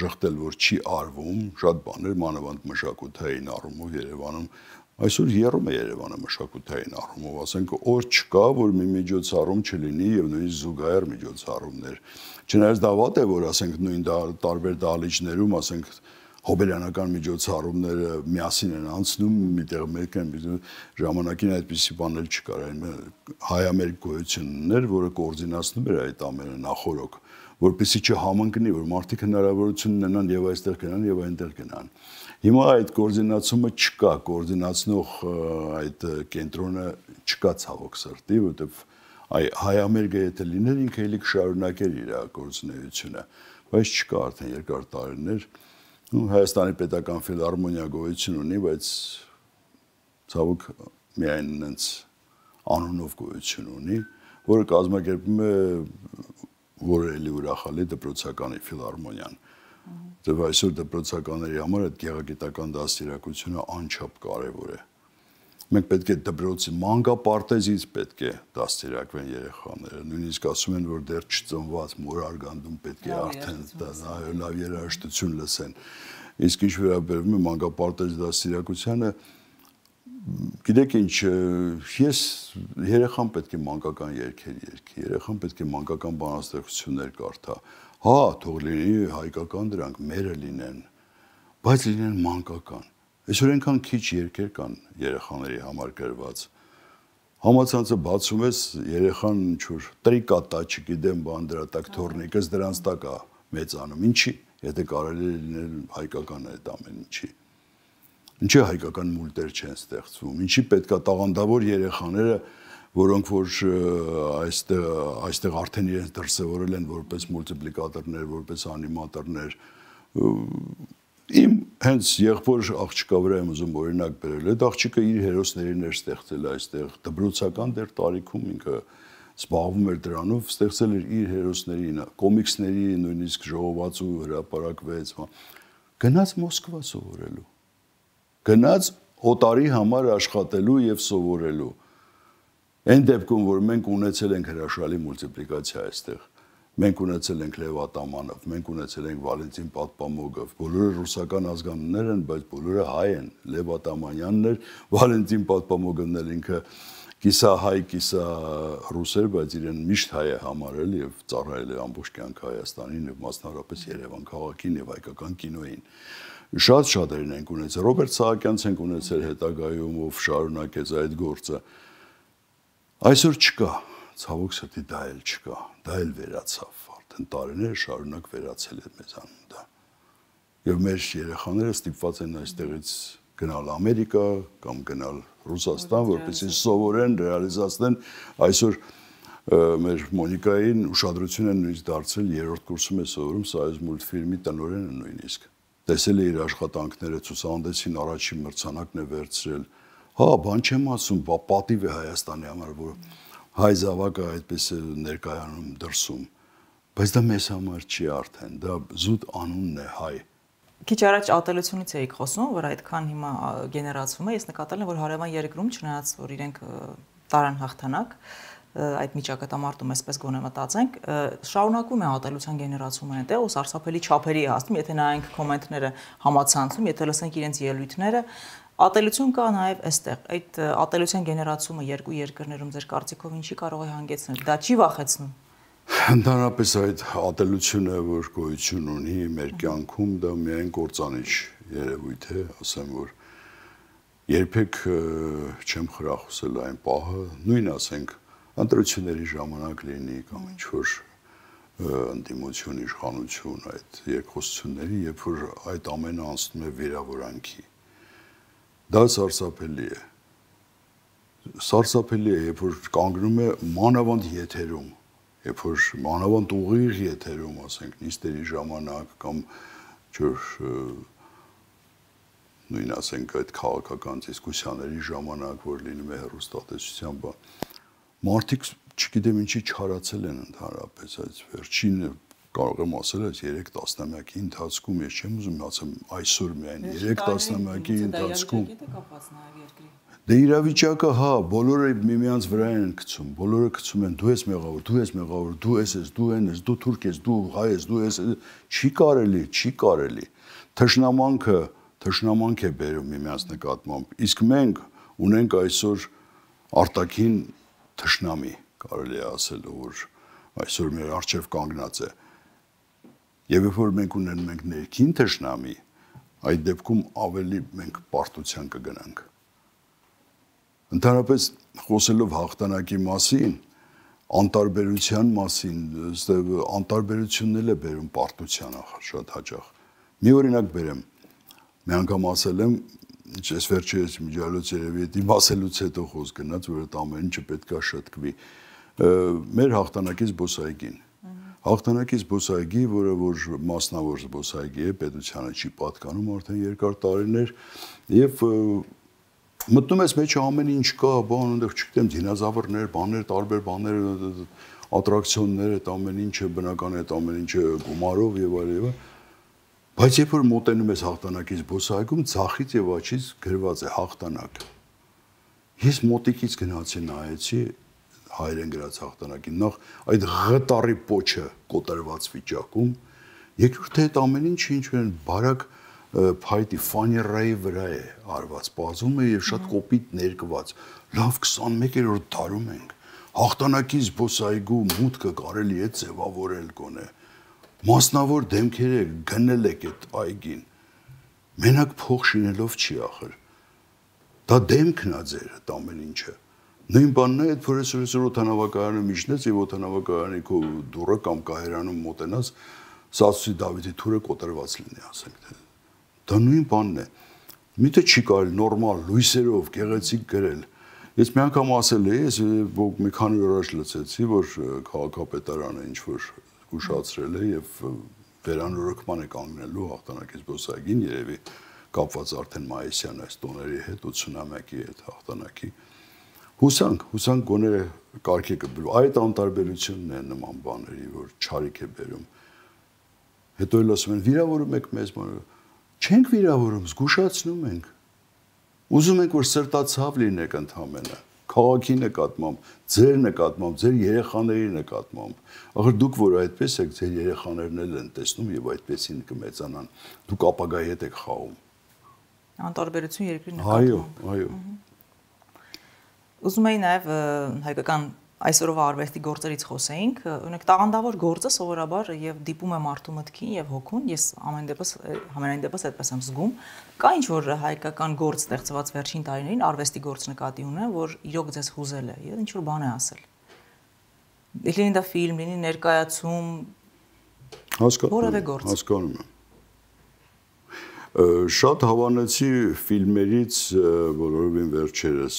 ժխտել, որ չի արվում, շատ բաներ մանավանդ մշակութային առումով Երևանում այսօր եռում է Երևանը մշակութային առումով, ասենք օր չկա, որ մի միջոցառում չլինի եւ նույնիսկ զուգահեռ միջոցառումներ։ Չնայած դա վատ է, որ ասենք նույն տարբեր դահլիճներում, ասենք հոբելյանական միջոցառումները միասին են անցնում, միտեղ մեկ են, ժամանակին այդպիսի բաներ չկար, հայ-ամերիկ գոյություններ, որը կոորդինացնում էր այդ ամենը նախորոք, որպեսզի չհամընկնի, որ մարդիկ հնարավորություն ունենան եւ այստեղ գնան եւ այնտեղ գնան։ Հիմա այդ կոորդինացումը չկա, կոորդինացնող այդ կենտրոնը չկա ցավոք սրտի, որովհետեւ հայ-ամերիկը եթե լիներ, ինքը էլի կշարունակեր իր գործունեությունը, բայց չկա արդեն երկար տարիներ։ Հայաստանի պետական ֆիլհարմոնիա գոյություն ունի, բայց ցավոք միայն այնց անունով գոյություն ունի, որը կազմակերպում է որը էլի ուրախալի դպրոցականի ֆիլհարմոնիան։ Եվ այսօր դպրոցականների համար այդ գեղագիտական դաստիարակությունը անչափ կարևոր է։ Մենք պետք է դպրոցի մանկապարտեզից պետք է դաստիարակվեն երեխաները, նույնիսկ ասում են, որ դեռ չծնված մորարգանդում պետք է արդեն լավ երաժշտություն լսեն։ Իսկ ինչ վերաբերում է մանկապարտեզի դաստիարակությանը, գիտեք ինչ, ես երեխան պետք է մանկական երգեր երգի, երեխան պետք է մանկական բանաստեղծություններ կարդա։ Հա, թող լինի հայկական դրանք, մերը լինեն, բայց լինեն մանկական։ Այսօր այնքան քիչ երգեր կան երեխաների համար գրված։ Համացանցը բացում ես, երեխան ինչ-որ տրիկատա, չգիտեմ, բան դրա տակ թորնիկս դրանց տակ է մեծանում։ Ինչի, եթե կարելի է լինել հայկական այդ ամեն ինչի։ Ինչի հայկական մուլտեր չեն ստեղծվում, ինչի պետքա տաղանդավոր երեխաները, որոնք որ այստեղ արդեն իրենց դրսևորել են որպես մուլտիպլիկատորներ, որպես անիմատորներ, իմ հենց եղբոր աղջկա վրա եմ ուզում օրինակ բերել, այդ աղջիկը իր հերոսներին էր ստեղծել այստեղ, դպրոցական դեռ տարիքում ինքը զբաղվում էր դրանով, ստեղծել էր իր հերոսներին, կոմիքսների նույնիսկ ժողոված ու հրապարակվեց, գնաց Մոսկվա սովորելու, գնաց օտարի համար աշխատելու եւ սովորելու։ Այն դեպքում, որ մենք ունեցել ենք հրաշալի մուլտիպլիկացիա այստեղ, մենք ունեցել ենք Լև Ատամանով, մենք ունեցել ենք Վալենտին Պատպամոգով, բոլորը ռուսական ազգանուններ են, բայց բոլորը հայ են, Լև Ատամանյանն էր, Վալենտին Պատպամոգն էլ ինքը կիսա հայ, կիսա ռուս էր, բայց իրեն միշտ հայ է համարել եւ ծառայել է ամբողջ կյանքը Հայաստանին եւ մասնավորապես Երևան քաղաքին եւ հայկական կինոյին։ Շատ են ունեցել, Ռոբերտ Սահակյանց են ունեցել հետագայում, ով շարունակեց այդ գործը։ Այսօր չկա, ցավոք սրտի դա էլ չկա, դա էլ վերացավ, արդեն տարիներ շարունակ վերացել է մեզանում դա։ Եվ մեր երեխաները ստիպված են այստեղից գնալ Ամերիկա կամ գնալ Ռուսաստան, որպեսզի սովորեն, ռեալիզացնեն այսօր մեր Մոնիկային ուշադրություն են նույնիսկ դարձել երրորդ կուրսում է սովորում Սայոզ մուլտֆիլմի տնօրենը նույնիսկ։ Տեսել է իր աշխատանքները, ցուցահանդեսին առաջին մրցանակն է վերցրել։ Հա, բան չեմ ասում, պատիվ է Հայաստանի համար, որ հայ զավակը այդպես է ներկայանում դրսում։ Բայց դա մեզ համար չի արդեն, դա զուտ անունն է հայ։ Քիչ առաջ ատելությունից էիք խոսում, որ այդքան հիմա գեներացվում է, ես նկատել եմ, որ հարևան երկրում չնայած որ իրենք տարան հաղթանակ, այդ միջակայքամարտում այսպես գոնե մտածենք, շարունակում է ատելության գեներացումը այնտեղ ու սարսափելի չափերի է հասնում, եթե նայենք կոմենտները համացանցում, եթե լսենք իրենց ելույթները, ատելություն կա նաև այստեղ։ Այդ ատելության գեներացումը երկու երկրներում ձեր կարծիքով ինչի կարող է հանգեցնել։ Դա չի վախեցնում։ Ընդհանրապես այդ ատելությունը, որ գոյություն ունի մեր կյանքում, դա միայն կործանիչ երևույթ է, ասեմ, որ երբեք չեմ խրախուսել այն պահը, նույն ասենք, ընտրությունների ժամանակ լինի կամ ինչ-որ ընդդիմություն, իշխանություն, այդ երկխոսությունների, երբ որ այդ ամենը անցնում է վիրավորանքի։ Դա սարսափելի է։ Սարսափելի է, երբ որ կանգնում է մանավանդ եթերում, երբ որ մանավանդ ուղիղ եթերում, ասենք, նիստերի ժամանակ կամ ինչ-որ նույն ասենք այդ քաղաքական դիսկուսիաների ժամանակ, որ լինում է հեռուստատեսության բան, մարդիկ չգիտեմ ինչի չարացել են ընդհանրապես, այդ վերջինը կարող եմ ասել, այս 3 տասնամյակի ընթացքում, ես չեմ ուզում ասեմ այսօր միայն 3 տասնամյակի ընթացքում դե իրավիճակը, հա, բոլորը միմյանց վրա են գցում, բոլորը գցում են, դու ես մեղավոր, դու ես մեղավոր, դու ես, դու են ես, դու թուրք ես, դու հայ ես, դու ես, չի կարելի, թշնամանք է բերում միմյանց նկատմամբ, իսկ մենք ունենք այսօր արտաքին թշնամի, կարելի է ասել, որ այսօր մեր առջև կանգնած է, եւ երբ որ մենք ունենում ենք ներքին թշնամի, այդ դեպքում ավելի մենք պարտության կգնանք։ Ընդհանրապես խոսելով հաղթանակի մասին, անտարբերության մասին, անտարբերությունն էլ է բերում պարտության շատ հաճախ։ Մի օրինակ բերեմ, մի անգամ ասել եմ, այս վերջերս միջալոց երևի դիմ ասելուց հետո խոսք գնաց, որ այդ ամեն ինչը պետք է շտկվի։ Մեր հաղթանակի զբոսայգին։ Հաղթանակի զբոսայգի, որը որ մասնավոր զբոսայգի է, պետությանը չի պատկանում արդեն երկար տարիներ, եւ մտնում ես մեջ ամեն ինչ կա, բան, այնտեղ չգիտեմ, դինոզավրներ, բաներ, տարբեր բաներ, ատրակցիոններ, այդ ամեն ինչը բնական է, այդ ամեն ինչը գումարով եւ այլն։ Բայց երբ որ մոտենում ես հաղթանակի զբոսայգում, ցախից եւ աչից գրված է հաղթանակ։ Ես մոտիկից գնացի նայեցի հայերեն գրած հաղթանակին, նախ այդ ղտարի պոչը կոտրված վիճակում, երկրորդ այդ ամեն ինչը ինչ-որ բարակ փայտի ֆաներայի վրա է արված, բազում է եւ շատ կոպիտ ներկված։ Լավ 21-րդ դարում ենք։ Հաղթանակի զբոսայգու մուտքը կարելի է ձևավորել գոնե։ Մասնավոր դեմքեր է գնել եք այդ այգին։ Մենակ փող շինելով չի ախր։ Դա դեմքն է ձեր այդ ամեն ինչը։ Նույն բանն է, այդ պրոֆեսոր օդանավակայանը միջնեց եւ օդանավակայանի քո դուռը կամ կահերանում մոտենաս Սասուսի Դավիթի թուրը կոտրված լինի, ասենք թե։ Դա նույն բանն է։ Միտը չի կարելի նորմալ լույսերով գեղեցիկ գրել։ Ես մի անգամ ասել էի, ես մի քանի օր առաջ լսեցի, որ քաղաքապետարանը ինչ որ զգուշացրել է եւ վերանորոգման է կանգնելու հաղթանակի զբոսայգին, երևի կապված արդեն մայիսյան այս տոների հետ 80-ամյակի հետ հաղթանակի։ Հուսանք գոնե կարգի կբերվի։ Այդ անտարբերությունն է նման բաների, որ չարիք է բերում։ Հետո էլ ասում են վիրավորում եք մեզ, չենք վիրավորում, զգուշացնում ենք։ Ուզում ենք որ սրտացավ լինեք ընդհանրապես քաղաքի նկատմամբ, ձեր նկատմամբ, ձեր երեխաների նկատմամբ։ Ախր դուք որ այդպես եք, ձեր երեխաներն էլ են տեսնում եւ այդպեսին կմեծանան։ Դուք ապագայի հետ եք խաղում։ Անտարբերություն երկրի նկատմամբ։ Այո։ Ուզում էի նաև հայկական այսօրվա արվեստի գործերից խոսեինք, օրինակ տաղանդավոր գործը սովորաբար եւ դիպում է մարդու մտքին եւ հոգուն, ես ամենայն դեպս այդպես եմ զգում, կա ինչ որ հայկական գործ ստեղծված վերջին տարիներին արվեստի գործ նկատի ունեմ, որ իրոք ձեզ հուզել է եւ ինչ որ բան է ասել։ Լինի դա ֆիլմ, լինի ներկայացում, որևէ գործ։ Հասկանում եմ։ Շատ հավանեցի ֆիլմերից, որովին վերջերս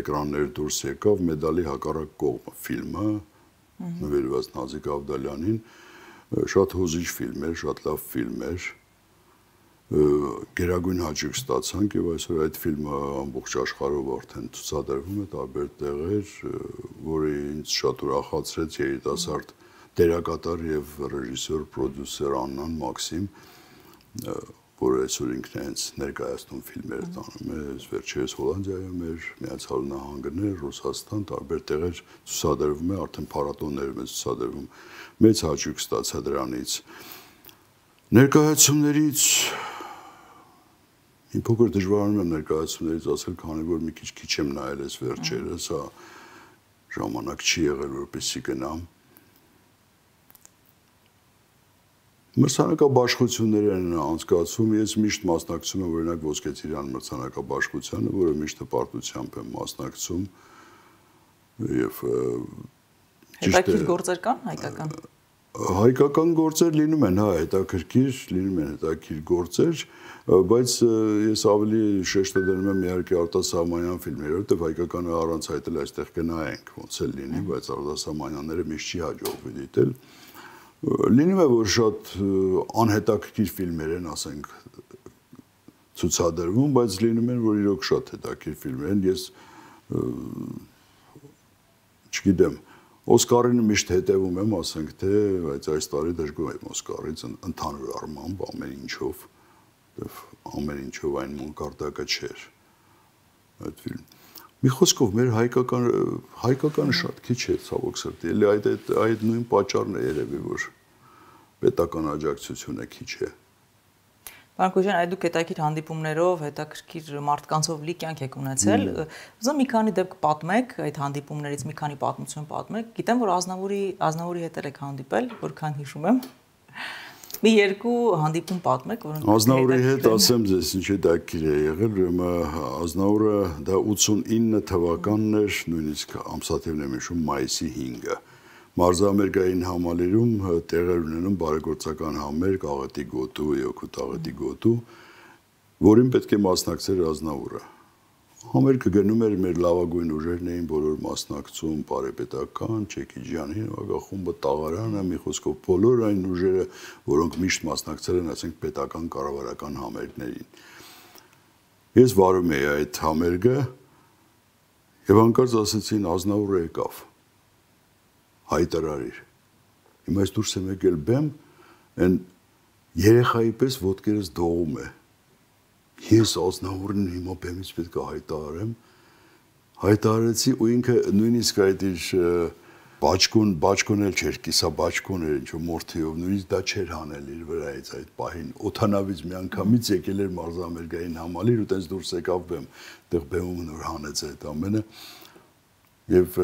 էկրաններ դուրս եկավ Մեդալի հակառակ կողմը ֆիլմը, նվիրված Նազիկ Ավդալյանին, շատ հուզիչ ֆիլմ էր, շատ լավ ֆիլմ էր, գերագույն հաճույք ստացանք եւ այսօր այդ ֆիլմը ամբողջ աշխարհով արդեն ցուցադրվում է տարբեր տեղեր, որը ինձ շատ ուրախացրեց երիտասարդ դերակատար եւ ռեժիսոր, պրոդյուսեր Աննան Մաքսիմ, որը այսօր ինքն է հենց ներկայացնում ֆիլմերը տանում է, վերջերս Հոլանդիայում էր, Միացյալ Նահանգներ, Ռուսաստան, տարբեր տեղեր ցուցադրվում է, արդեն փառատոներում է ցուցադրվում, մեծ հաճույք ստացա դրանից։ Ներկայացումներից մի փոքր դժվարանում եմ ներկայացումներից ասել, քանի որ մի քիչ եմ նայել այս վերջերս, հա ժամանակ չի եղել, որպեսզի գնամ։ Մրցանակաբաշխություններ են անցկացվում, ես միշտ մասնակցում եմ օրինակ Ոսկեծիրան մրցանակաբաշխությանը, որը միշտ հպարտությամբ եմ մասնակցում եւ հետաքրքիր գործեր կան հայկական։ Հայկական գործեր լինում են, հա, հետաքրքիր, լինում են հետաքրքիր գործեր, բայց ես ավելի շեշտը դնում եմ իհարկե արտասահմանյան ֆիլմերը, որտեղ հայկականը առանց այդ էլ այստեղ կնայենք, ոնց էլ լինի, բայց արտասահմանյանները միշտ չի հաջողվի դիտել։ Լինում է, որ շատ անհետաքրքիր ֆիլմեր են, ասենք, ցուցադրվում, բայց լինում են, որ իրոք շատ հետաքրքիր ֆիլմեր են, ես չգիտեմ, Օսկարին միշտ հետևում եմ, ասենք, թե բայց այս տարի դժգոհ եմ Օսկարից ընդհանուր առմամբ ամեն ինչով այն մանկարտակը չէր այդ ֆիլմ։ Մի խոսքով մեր հայկականը շատ քիչ է ցավոք սրտի, էլի այդ նույն պատճառն է երևի, որ պետական աջակցությունը քիչ է։ Պարոն Քոչարյան, այդ դուք հետաքրքիր հանդիպումներով, հետաքրքիր մարդկանցով լի կյանք եք ունեցել, ուզում մի քանի դեպք պատմեք, այդ հանդիպումներից մի քանի պատմություն պատմեք։ Գիտեմ, որ Ազնավուրի հետ եք հանդիպել, որքան հիշում եմ։ Մի երկու հանդիպում պատմեք, որոնք Ազնավուրի հետ ասեմ ձեզ, ինչ հետաքրքիր է եղել, ուրեմն Ազնավուրը դա 89 թվականն էր, նույնիսկ ամսաթիվն եմ հիշում, մայիսի 5-ը։ Մարզամերգային համալիրում տեղեր ունենում բարեգործական համերգ աղետի գոտու, Յոկուտ աղետի գոտու, որին պետք է մասնակցեր Ազնավուրը։ Համերգը գնում էր, մեր լավագույն ուժերն էին բոլոր մասնակցում, Բարեպետական, Չեքիջյանի նվագախումբը, Տաղարանը, մի խոսքով բոլոր այն ուժերը, որոնք միշտ մասնակցել են, ասենք, պետական կառավարական համերգներին։ Ես վարում էի այդ համերգը եւ հանկարծ ասեցին Ազնավուրը եկավ։ Հայտարարիր։ Հիմա ես դուրս եմ եկել բեմ, այն երեխայի պես ոտքերս դողում է։ Ես Ազնավուրին հիմա բեմից պետք է հայտարարեմ։ Հայտարարեցի ու ինքը նույնիսկ այդ իր բաճկոն էլ չէր, կիսա բաճկոն էր, ինչ-որ մորթիով, նույնիսկ դա չէր հանել իր վրայից այդ պահին։ Օթանավից մի անգամից եկել էր մարզամերգային համալիր ու տենց դուրս եկավ բեմ, այդտեղ բեմում նոր հանեց այդ ամենը։ Եվ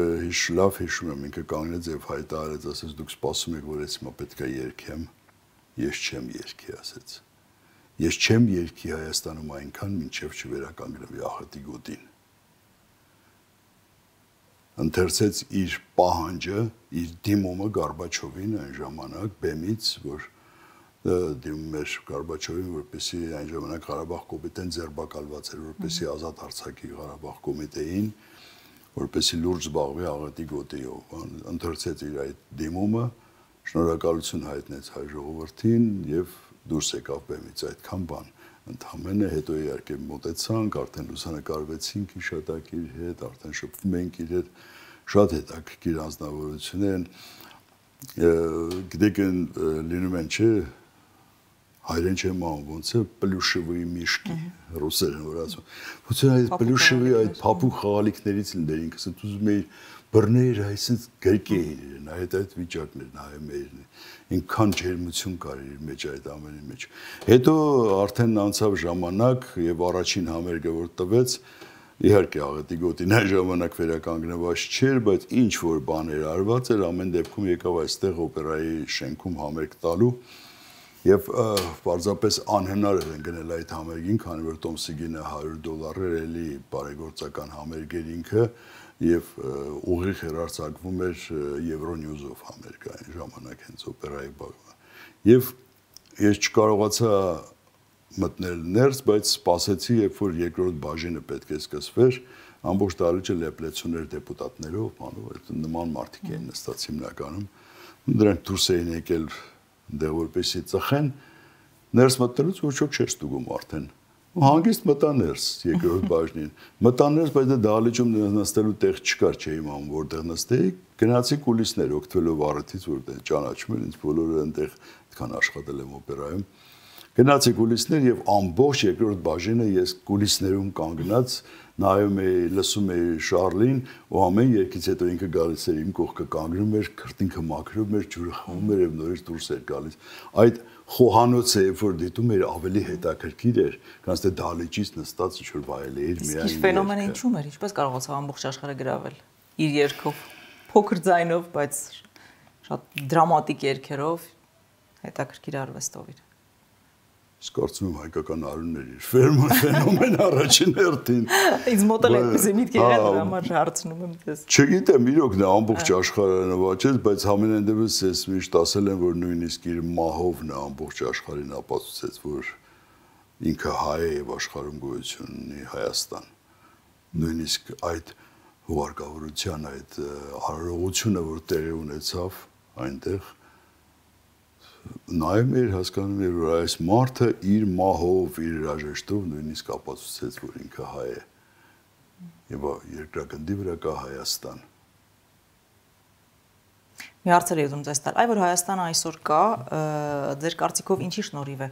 լավ հիշում եմ, ինքը կանգնեց եւ հայտարարեց, ասեց դուք սպասում եք, որ ես հիմա պետք է երգեմ, ես չեմ երգի, ասեց։ Ես չեմ երգի Հայաստանում այնքան, մինչեւ չվերականգնվի աղետի գոտին։ Ընթերցեց իր պահանջը, իր դիմումը Գորբաչովին այն ժամանակ բեմից, որ դիմում էր Գորբաչովին, որպեսզի այն ժամանակ Ղարաբաղ կոմիտեն ձերբակալված էր, որպեսզի ազատ արձակի Ղարաբաղ կոմիտեին, որպեսզի լուրջ զբաղվի աղետի գոտիով, ընթերցեց իր այդ դիմումը, շնորհակալություն հայտնեց հայ ժողովրդին եւ դուրս եկավ բեմից այդքան բան։ Ընդհանրապես հետո իհարկե մոտեցանք, արդեն լուսանկարվեցինք իշատակի հետ, արդեն շփվում էինք իր հետ, շատ հետաքրքիր անձնավորություն են։ Գիտեք, լինում են, չէ, հայերեն չեմ անում, ոնց է պլյուշևոյի միշկի, ռուսերեն որ ասում։ Ոնց է այդ պլյուշևոյի այդ փափուկ խաղալիքներից լիներ, ինքս ուզում էի բռներ, այսինքն գրկեին իրեն, այդ վիճակներ նայում էի, ինքան ջերմություն կար իր մեջ այդ ամենի մեջ։ Հետո արդեն անցավ ժամանակ եւ առաջին համերգը որ տվեց, իհարկե աղետի գոտին այն ժամանակ վերականգնված չէր, բայց ինչ որ բաներ արված էր, ամեն դեպքում եկավ այստեղ օպերայի շենքում համերգ տալու եւ պարզապես անհնար էր գնել այդ համերգին, քանի որ Տոմսիգինը $100 էր էլի բարեգործական համերգեր ինքը եւ ուղիղ հեռարձակվում էր Euronews-ով համերգը այն ժամանակ հենց օպերայի բակը։ Եվ ես չկարողացա մտնել ներս, բայց սպասեցի, երբ որ երկրորդ բաժինը պետք է սկսվեր, ամբողջ դահլիճը լեփլեցուն էր դեպուտատներով, բանով, այդ նման մարդիկ էին նստած հիմնականում։ Դրանք դուրս էին եկել դեղ որպեսի ծխեն, ներս մտնելուց ոչ ոք չէր ստուգում արդեն։ Ու հանգիստ մտա ներս երկրորդ բաժնին։ Մտա ներս, բայց դահլիճում նստելու տեղ չկար, չէի իմանում որտեղ նստեի, գնացի կուլիսներ օգտվելով առիթից, որտեղ ճանաչում են, ինձ բոլորը այնտեղ այդքան աշխատել եմ օպերայում։ Գնացի կուլիսներ եւ ամբողջ երկրորդ բաժինը ես կուլիսներում կանգնած նայում էի, լսում էի Շարլին, ու ամեն երկից հետո ինքը գալիս էր իմ կողքը կանգնում էր, քրտինքը մաքրում էր, ջուրը խմում էր եւ նորից դուրս էր գալիս։ Այդ խոհանոցը երբ որ դիտում էր ավելի հետաքրքիր էր, քան թե դահլիճից նստած ինչ որ վայել էր միայն։ Իսկ ֆենոմենը ինչու՞մ էր, ինչպես կարողացավ ամբողջ աշխարհը գրավել իր երգով, փոքր ձայնով, բայց շատ դրամատիկ երգերով, հետաքրքիր արվեստով իր։ Իսկ կարծում եմ հայկական արուններ իր ֆենոմեն առաջին հերթին։ Ինձ մոտ էլ այդպեսի միտքեր էր, դրա համար հարցնում եմ ձեզ։ Չգիտեմ, իրոք նա ամբողջ աշխարհը նվաճեց, բայց համենայն դեպս ես միշտ ասել եմ, որ նույնիսկ իր մահով նա ամբողջ աշխարհին ապացուցեց, որ ինքը հայ է եւ աշխարհում գոյություն ունի Հայաստան։ Նույնիսկ այդ հուղարկավորության, այդ արարողությունը, որ տեղի ունեցավ այնտեղ նայում էր հասկանում էր որ այս մարդը իր մահով, իր հրաժեշտով նույնիսկ ապացուցեց, որ ինքը հայ է եւ երկրագնդի վրա կա Հայաստան։ Մի հարց էլ եմ ձեզ տալ, այ որ Հայաստանը այսօր կա, ձեր կարծիքով ինչի շնորհիվ է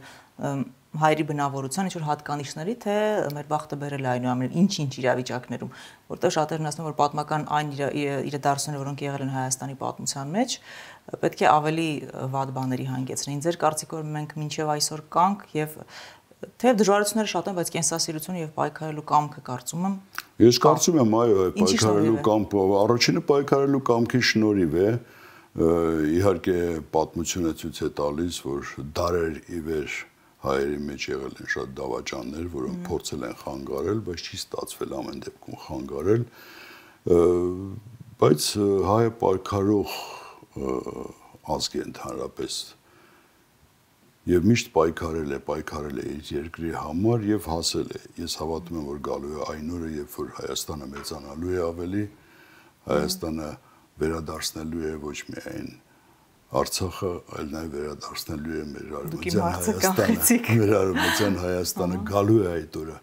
հայերի բնավորության ինչ որ հատկանիշների, թե մեր բախտը բերել է այնուամենայնիվ ինչ իրավիճակներում, որտեղ շատերն ասում են, որ պատմական այն իրադարձությունները, որոնք եղել են Հայաստանի պատմության մեջ, պետք է ավելի վատ բաների հանգեցնեին։ Ձեր կարծիքով մենք մինչև այսօր կանք եւ թեև դժվարությունները շատ են, բայց կենսասիրությունը եւ պայքարելու կամքը կարծում եմ։ Ես կարծում եմ, այո, պայքարելու կամքը, առաջինը պայքարելու կամքի շնորհիվ է, իհարկե պատմությունը ցույց է տալիս, որ դարեր ի վեր հայերի մեջ եղել են շատ դավաճաններ, որոնք փորձել են խանգարել, բայց չի ստացվել ամեն դեպքում խանգարել, բայց հայը պայքարող ազգ է ընդհանրապես եւ միշտ պայքարել է իր երկրի համար եւ հասել է։ Ես հավատում եմ, որ գալու է այն օրը, երբ որ Հայաստանը մեծանալու է ավելի, Հայաստանը վերադարձնելու է ոչ միայն Արցախը, այլ նաև վերադարձնելու է մեր արևմտյան Հայաստանը գալու է այդ օրը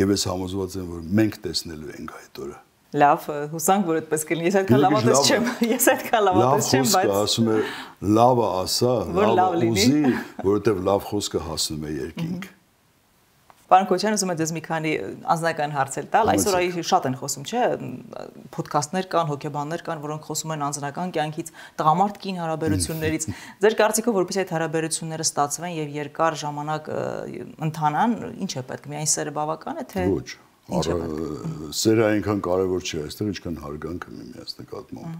եւ ես համոզված եմ, որ մենք տեսնելու ենք այդ օրը։ Լավ, հուսանք, որ այդպես կլինի։ Ես այդքան լավատես չեմ, բայց ասում է լավը ասա, լավը ուզի, որովհետեւ լավ խոսքը հասնում է երկինք։ Պարոն Քոչարյան, ուզում եմ ձեզ մի քանի անձնական հարցեր տալ։ Այսօր շատ են խոսում, չէ՞, ոդքասթներ կան, հոգեբաններ կան, որոնք խոսում են անձնական կյանքից, տղամարդ-կին հարաբերություններից։ Ձեր կարծիքով, որպես այդ հարաբերությունները ստացվեն եւ երկար ժամանակ ընթանան, ինչ է պետք։ Միայն սերը բավական է, թե ոչ։ Սերը այնքան կարևոր չէ, այստեղ ինչքան հարգանքը միմյանց նկատմամբ։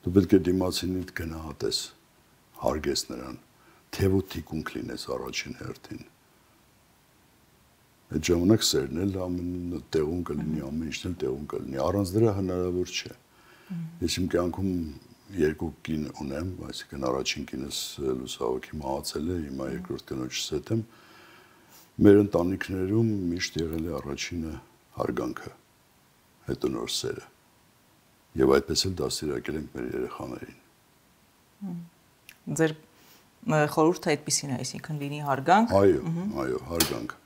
Դու պետք է դիմացինիդ գնահատես, հարգես նրան, թեև ու թիկունք լինես առաջին հերթին։ Այդ ժամանակ սերն էլ ամեն տեղում կլինի, ամեն ինչն էլ տեղում կլինի, առանց դրա հնարավոր չէ։ Ես իմ կյանքում երկու կին ունեմ, այսինքն առաջին կինս լուսահոգի մահացել է, հիմա երկրորդ կնոջս հետ եմ։ Մեր ընտանիքներում միշտ եղել է առաջինը հարգանքը, հետո նոր սերը։ Եվ այդպես էլ դաստիարակել ենք մեր երեխաներին։ Ձեր խորհուրդը այդպեսին է, այսինքն լինի հարգանք։ Այո, հարգանք։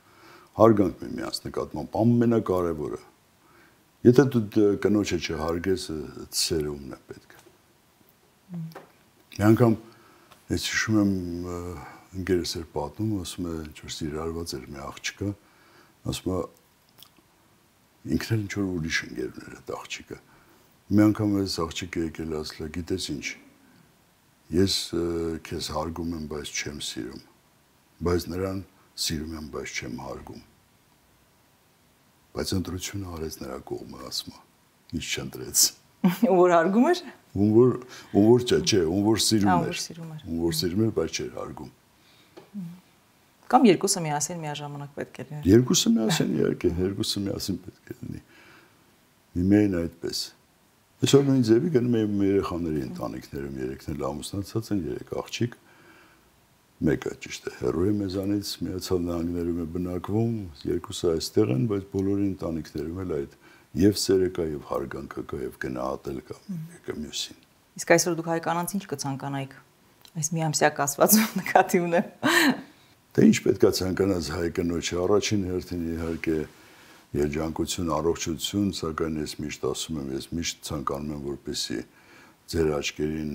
Հարգանք միմյանց նկատմամբ ամենակարևորը։ Եթե դու կնոջը չհարգես, սերումն է պետք։ Մի անգամ ես հիշում եմ ընկերս էր պատմում, ասում է, ինչ-որ սիրարված էր մի աղջիկը, ասում է, ինքն էլ ինչ-որ ուրիշ ընկերներ է այդ աղջիկը։ Մի անգամ այս աղջիկը եկել ասել է, գիտես ինչ, ես քեզ հարգում եմ, բայց չեմ սիրում, բայց նրան սիրում եմ, բայց չեմ հարգում։ Բայց ընտրությունը արեց նրա կողմը, ասում է, ինչ չընտրեց։ Որ հարգում էր։ Ում որ չէ, ում որ սիրում էր։ Ում որ սիրում էր, բայց չէր հարգում։ Կամ երկուսը միասին միաժամանակ պետք է լինի։ Երկուսը միասին, իհարկե, երկուսը միասին պետք է լինի։ Միայն այդպես։ Այսօր նույն ձևի գնում եմ երեխաների ընտանիքներում, երեքն էլ ամուսնացած են, երեք աղջիկ։ Մեկը ճիշտ է, հեռու է մեզանից, Միացյալ Նահանգներում է բնակվում, երկուսը այստեղ են, բայց բոլորի ընտանիքներում էլ այդ եւ սերը կա, եւ հարգանքը կա, եւ գնահատել կա մեկը մյուսին։ Իսկ այսօր դուք հայ կանանց ինչ կցանկանայիք այս միամսյա կասվածում նկատի ունեմ։ Դե ինչ պետքա ցանկանաս հայ կնոջը, առաջին հերթին իհարկե երջանկություն, առողջություն, սակայն ես միշտ ասում եմ, ես միշտ ցանկանում եմ, որպեսզի ձեր աչքերին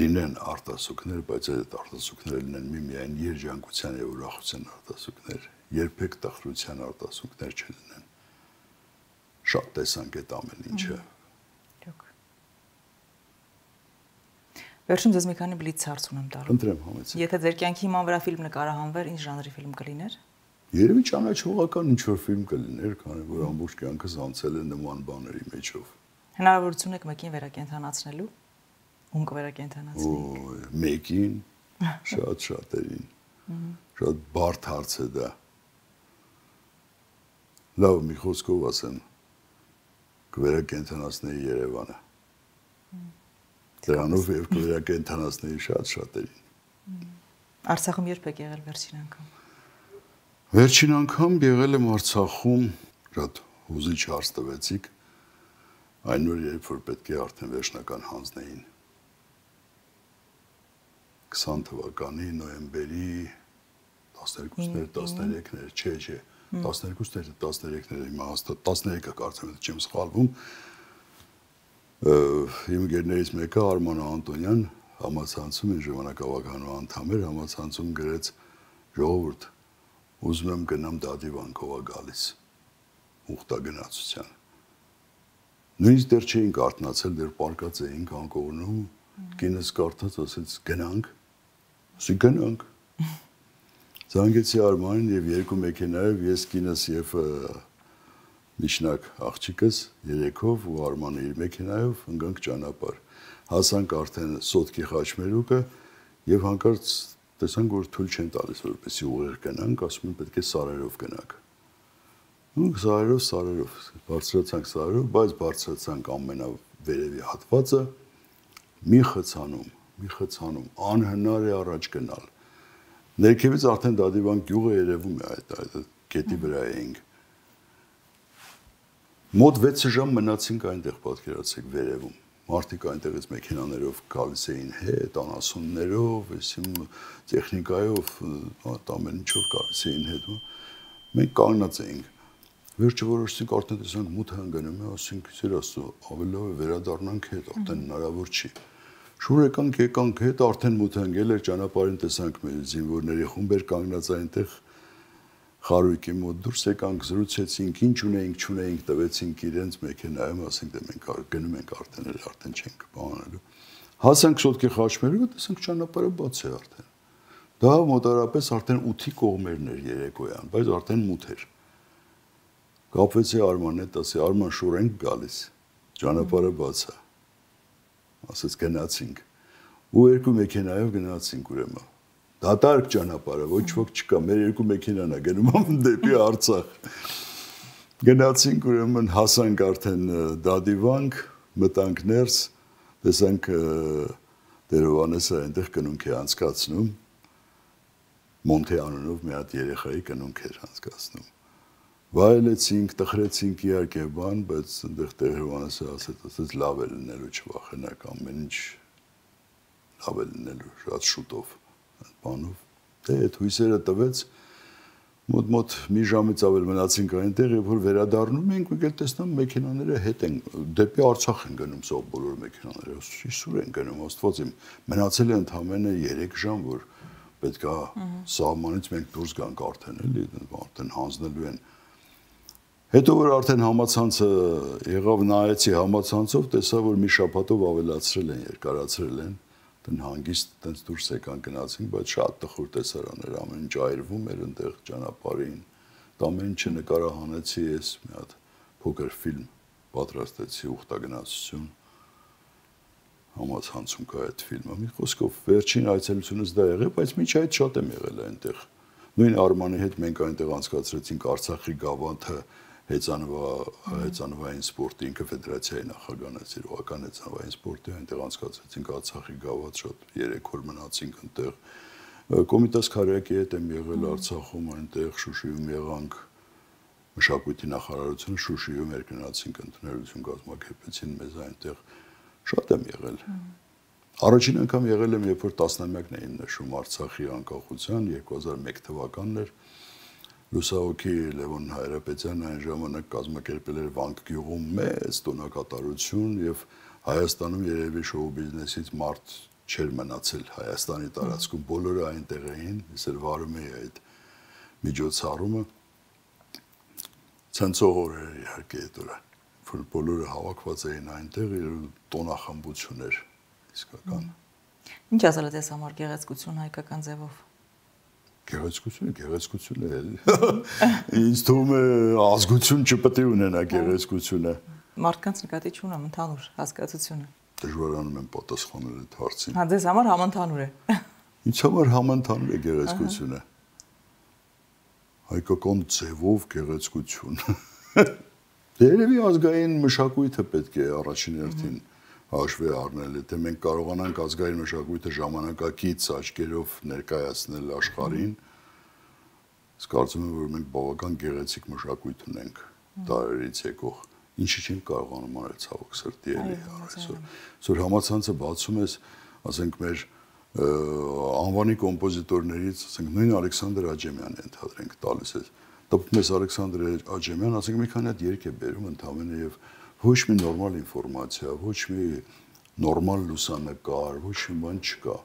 լինեն արտասուքներ, բայց այդ արտասուքները լինեն միմիայն երջանկության եւ ուրախության արտասուքներ, երբեք տխրության արտասուքներ չլինեն։ Շատ տեսանք այդ ամեն ինչը։ Վերջում ձեզ մի քանի բլից հարց ունեմ տալու։ Ընտրեմ համեցեք։ Եթե ձեր կյանքի հիման վրա ֆիլմ նկարահանվեր, ինչ ժանրի ֆիլմ կլիներ։ Երևի ճանաչողական ինչ-որ ֆիլմ կլիներ, քանի որ ամբողջ կյանքս անցել է նման բաների մեջով։ Հնարավորություն եք մեկին վերակենդանացնելու։ Ում կվերակենդանացնեիք։ Մեկին, շատ շատերին։ Շատ բարդ հարց է դա։ Լավ, մի խոսքով ասեմ, կվերակենդանացնեի Երևանը։ Դրանով եւ կվերակենդանացնեի շատ շատերին։ Արցախում երբ եք եղել վերջին անգամ։ Վերջին անգամ եղել եմ Արցախում, շատ հուզիչ հարց տվեցիք, այն նոր երբ որ պետք է արդեն վերջնական հանձնեին 20 թվականի նոյեմբերի 12-ներ, 13-ներ, չէ, 12-ները, 13-ները, հիմա հաստատ 13-ը կարծեմ եմ չեմ սխալվում, իմ գերներից մեկը Արման Անտոնյան համացանցում են ժամանակավարականու անդամ էր, համացանցում գրեց ժողովուրդ, ուզում եմ գնամ դադիվանքով ա գալիս, ուխտագնացության։ Նույնիսկ դեռ չէինք արթնացել, դեռ պարկած էինք անկողնում, կինս կարդաց ասեց գնանք, ասի գնանք։ Զանգեցի Արմանին եւ երկու մեքենայով ես կինս եւ Միջնակ աղջիկս երեքով ու Արմանը իր մեքենայով ընկանք ճանապարհ։ Հասանք արդեն Սոտկի խաչմերուկը եւ հանկարծ տեսանք որ թույլ չեն տալիս որպեսզի ուղիղ գնանք, ասում են պետք է սարերով գնանք։ Ու սարերով բարձրացանք սարերով, բայց բարձրացանք ամենավերևի հատվածը մի խցանում անհնար է առաջ գնալ։ Ներքևից արդեն Դադիվան գյուղը երևում է այդ գետի վրա էինք։ Մոտ 6 ժամ մնացինք այնտեղ, պատկերացեք, վերևում։ Մարդիկ այնտեղից մեքենաներով գալիս էին հետ, անասուններով, այսինքն տեխնիկայով, ամեն ինչով գալիս էին հետ։ Մենք կանգնած էինք։ Վերջը որոշեցինք արդեն տեսանք մութ հանգնում է, ասենք սեր ասո, ավելի լավ է վերադառնանք հետ, արդեն հնարավոր չի։ Շուր եկանք հետ, արդեն մութ հանգել էր, ճանապարհին տեսանք մեր զինվորների խումբեր կանգնած այնտեղ խարույկի մոտ դուրս եկանք, զրուցեցինք, ինչ ունեինք, չունեինք, տվեցինք իրենց մեքենայում, ասենք դե մենք գնում ենք արդեն չենք բանալու։ Հասանք Սոտկի խաչմերուկը, տեսանք ճանապարհը բաց է արդեն։ Դա մոտարապես արդեն 8-ի կողմերն էր երեկոյան, բայց արդեն մութ էր։ Կապվեցի Արմանին հետ, ասի Արման շուր ենք գալիս, ճանապարհը բաց է։ Ասեց գնացինք։ Ու երկու մեքենայով գնացինք ուրեմն։ Դատարկ ճանապարհը, ոչ ոք չկա, մեր երկու մեքենան է գնում դեպի Արցախ։ Գնացինք ուրեմն հասանք արդեն Դադիվանք, մտանք ներս, տեսանք Տեր-Հովհաննեսը այնտեղ կնունք է անցկացնում, Մոնթե անունով մի հատ երեխայի կնունք էր անցկացնում։ Վայելեցինք, տխրեցինք իհարկե բան, բայց այնտեղ Տեր-Հովհաննեսը ասեց լավ է լինելու չվախենակ, ամեն ինչ լավ է լինելու շատ շուտով։ Բանով, դե այդ հույսերը տվեց, մոտ մի ժամից ավել մնացինք այնտեղ, երբ որ վերադառնում ենք, եկել տեսնում մեքենաները հետ են, դեպի Արցախ են գնում սա բոլոր մեքենաները, իսուր են գնում, Աստված իմ, մնացել է ընդամենը 3 ժամ, որ պետք է սահմանից մենք դուրս գանք արդեն, էլի, արդեն հանձնելու են։ Հետո որ արդեն համացանցը եղավ, նայեցի համացանցով, տեսա, որ մի շաբաթով ավելացրել են, երկարացրել են։ Տնь հանգիստ տենց դուրս եկանք գնացինք, բայց շատ տխուր տեսարաններ, ամեն ինչ այրվում էր այնտեղ ճանապարհին։ Ամեն ինչը նկարահանեցի ես, մի հատ փոքր ֆիլմ պատրաստեցի ուխտագնացություն։ Համացանցում կա այդ ֆիլմը։ Մի խոսքով վերջին այցելությունս դա եղել, բայց միջ այդ շատ եմ եղել այնտեղ։ Նույն Արմանի հետ մենք այնտեղ անցկացրեցինք Արցախի գավաթը հեծանվային սպորտի ինքը ֆեդերացիայի նախագահն է, իրողական հեծանվային սպորտի այնտեղ անցկացրեցինք Արցախի գավաթ շատ 3 օր մնացինք այնտեղ Կոմիտաս Քարյակի հետ եմ եղել Արցախում, այնտեղ Շուշիում եղանք մշակույթի նախարարությունը Շուշիում երկնացինք ընդունելություն կազմակերպեցին մեզ այնտեղ շատ եմ եղել։ Առաջին անգամ եղել եմ, երբ որ 10-ամյակն էին նշում Արցախի անկախության 2001 թվականն էր։ Լուսահոգի Լևոն Հայրապետյանը այն ժամանակ կազմակերպել էր Վանք գյուղում մեծ տոնակատարություն եւ Հայաստանում երևի շոու բիզնեսից մարդ չէր մնացել Հայաստանի տարածքում, բոլորը այնտեղ էին, ես էլ վարում էի այդ միջոցառումը։ Ցանցողոր էր իհարկե այդ օրը, որ բոլորը հավաքված էին այնտեղ, տոնախմբություն էր իսկական։ Ինչ ասել եք համար գեղեցկություն հայկական ձևով։ Գեղեցկություն է էլի։ Ինձ թվում է ազգություն չպետք է ունենա գեղեցկությունը։ Մարդկանց նկատի չունեմ ընդհանուր հասկացությունը։ Դժվարանում եմ պատասխանել այդ հարցին։ Հա, ձեզ համար համընդհանուր է։ Ինձ համար համընդհանուր է գեղեցկությունը։ Հայկական ձևով գեղեցկություն։ Երևի ազգային մշակույթը պետք է առաջին հերթին հաշվի առնել, եթե մենք կարողանանք ազգային մշակույթը ժամանակակից աչքերով ներկայացնել աշխարհին, ես կարծում եմ, որ մենք բավական գեղեցիկ մշակույթ ունենք դարերից եկող, ինչի չենք կարողանում անել ցավոք սրտի էլի այսօր։ Այսօր համացանցը բացում ես, ասենք մեր անվանի կոմպոզիտորներից, ասենք նույն Ալեքսանդր Աջեմյանը ընդհանրենք տալիս է։ Տպում ես Ալեքսանդր Աջեմյան, ասենք մի քանի հատ երգ է բերում ընդհանրապես եւ ոչ մի նորմալ ինֆորմացիա, ոչ մի նորմալ լուսանկար, ոչ մի բան չկա։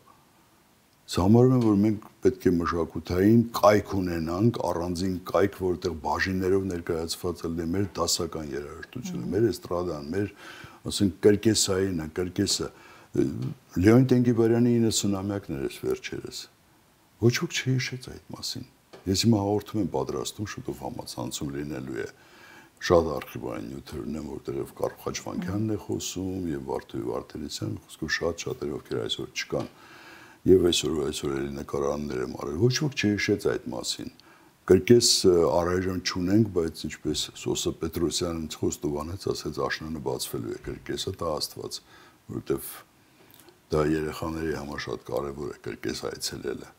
Սա համարում եմ, որ մենք պետք է մշակութային կայք ունենանք, առանձին կայք, որտեղ բաժիններով ներկայացված լինի մեր դասական երաժշտությունը, մեր էստրադան, մեր, ասենք, կրկեսայինը, կրկեսը։ Լեոնիդ Տենգիբարյանի 90-ամյակն էր վերջերս։ Ոչ ոք չհիշեց այդ մասին։ Ես հիմա հաղորդում եմ պատրաստում, շուտով համացանցում լինելու է։ Շատ արխիվային նյութեր ունեմ, որտեղ եւ Կարլ Խաչվանքյանն է խոսում, եւ Վարդուհի Վարդանյանը, խոսքով շատ-շատեր ովքեր այսօր չկան։ Եվ այսօր էլի նկարաններ եմ արել։ Ոչ ոք չհիշեց այդ մասին։ Կրկես առայժմ չունենք, բայց ինչպես Սոսը Պետրոսյանն խոստովանեց, ասեց աշնանը բացվելու է կրկեսը, դա Աստված, որովհետեւ դա երեխաների համար շատ կարեւոր է կրկես այցելելը։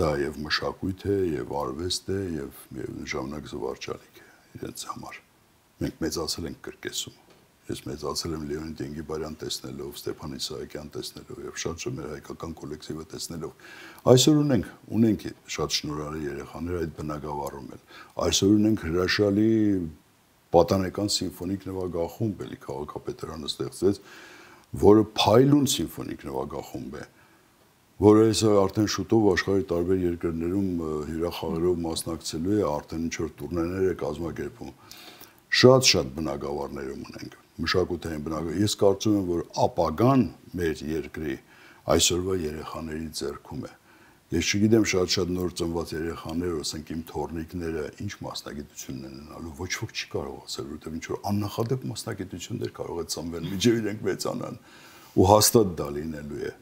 Դա եւ մշակույթ է, եւ արվեստ է, եւ միևնույն ժամանակ զվարճալիք է իրենց համար։ Մենք մեծացել ենք կրկեսում։ Ես մեծացել եմ Լեոնիդ Տենգիբարյան տեսնելով, Ստեփան Իսահակյան տեսնելով եւ շատ մեր հայկական կոլեկտիվը տեսնելով։ Այսօր ունենք շատ շնորհալի երեխաներ այդ բնակավարում են։ Այսօր ունենք հրաշալի պատանեկան սիմֆոնիկ նվագախումբ էլի քաղաքապետարանը ստեղծեց, որը փայլուն սիմֆոնիկ նվագախումբ է, որը արդեն շուտով աշխարհի տարբեր երկրներում հյուրախաղերով մասնակցելու է, արդեն ինչ-որ տուրնեներ է կազմակերպում։ Շատ բնակավարներում ունենք, մշակութային բնակավար։ Ես կարծում եմ, որ ապագան մեր երկրի այսօրվա երեխաների ձեռքում է։ Ես չգիտեմ շատ նոր ծնված երեխաներ, ասենք իմ թոռնիկները, ինչ մասնագիտություն են ունենալու, ոչ ոք չի կարող ասել, որովհետև ինչ որ աննախադեպ մասնագիտություններ կարող է ծնվել, միջև իրենք մեծանան, ու հաստատ դա լինելու է։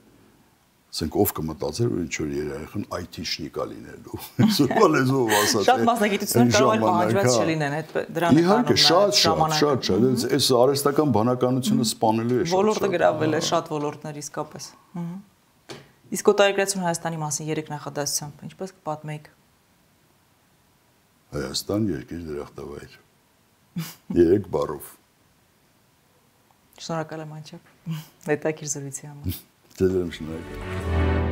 Ասենք ով կմտածեր, որ ինչ որ երեխան IT-շնիկ է լինելու։ Այսօրվա լեզվով ասած։ Շատ մասնագիտություններ կարող են պահանջված չլինեն, այդ դրան է իհարկե շատ։ Այս արհեստական բանականությունը սպանելու է շատ։ Ոլորտը գրավել է շատ ոլորտներ իսկապես։ Իսկ օտարերկրացիոն Հայաստանի մասին 3 նախադասությամբ ինչպես կպատմեիք։ Հայաստան երկիր դրախտավայր։ 3 բառով։ Շնորհակալ եմ անչափ։ Հետաքրքիր զրույցի համար։ Ձեզ եմ շնորհակալ։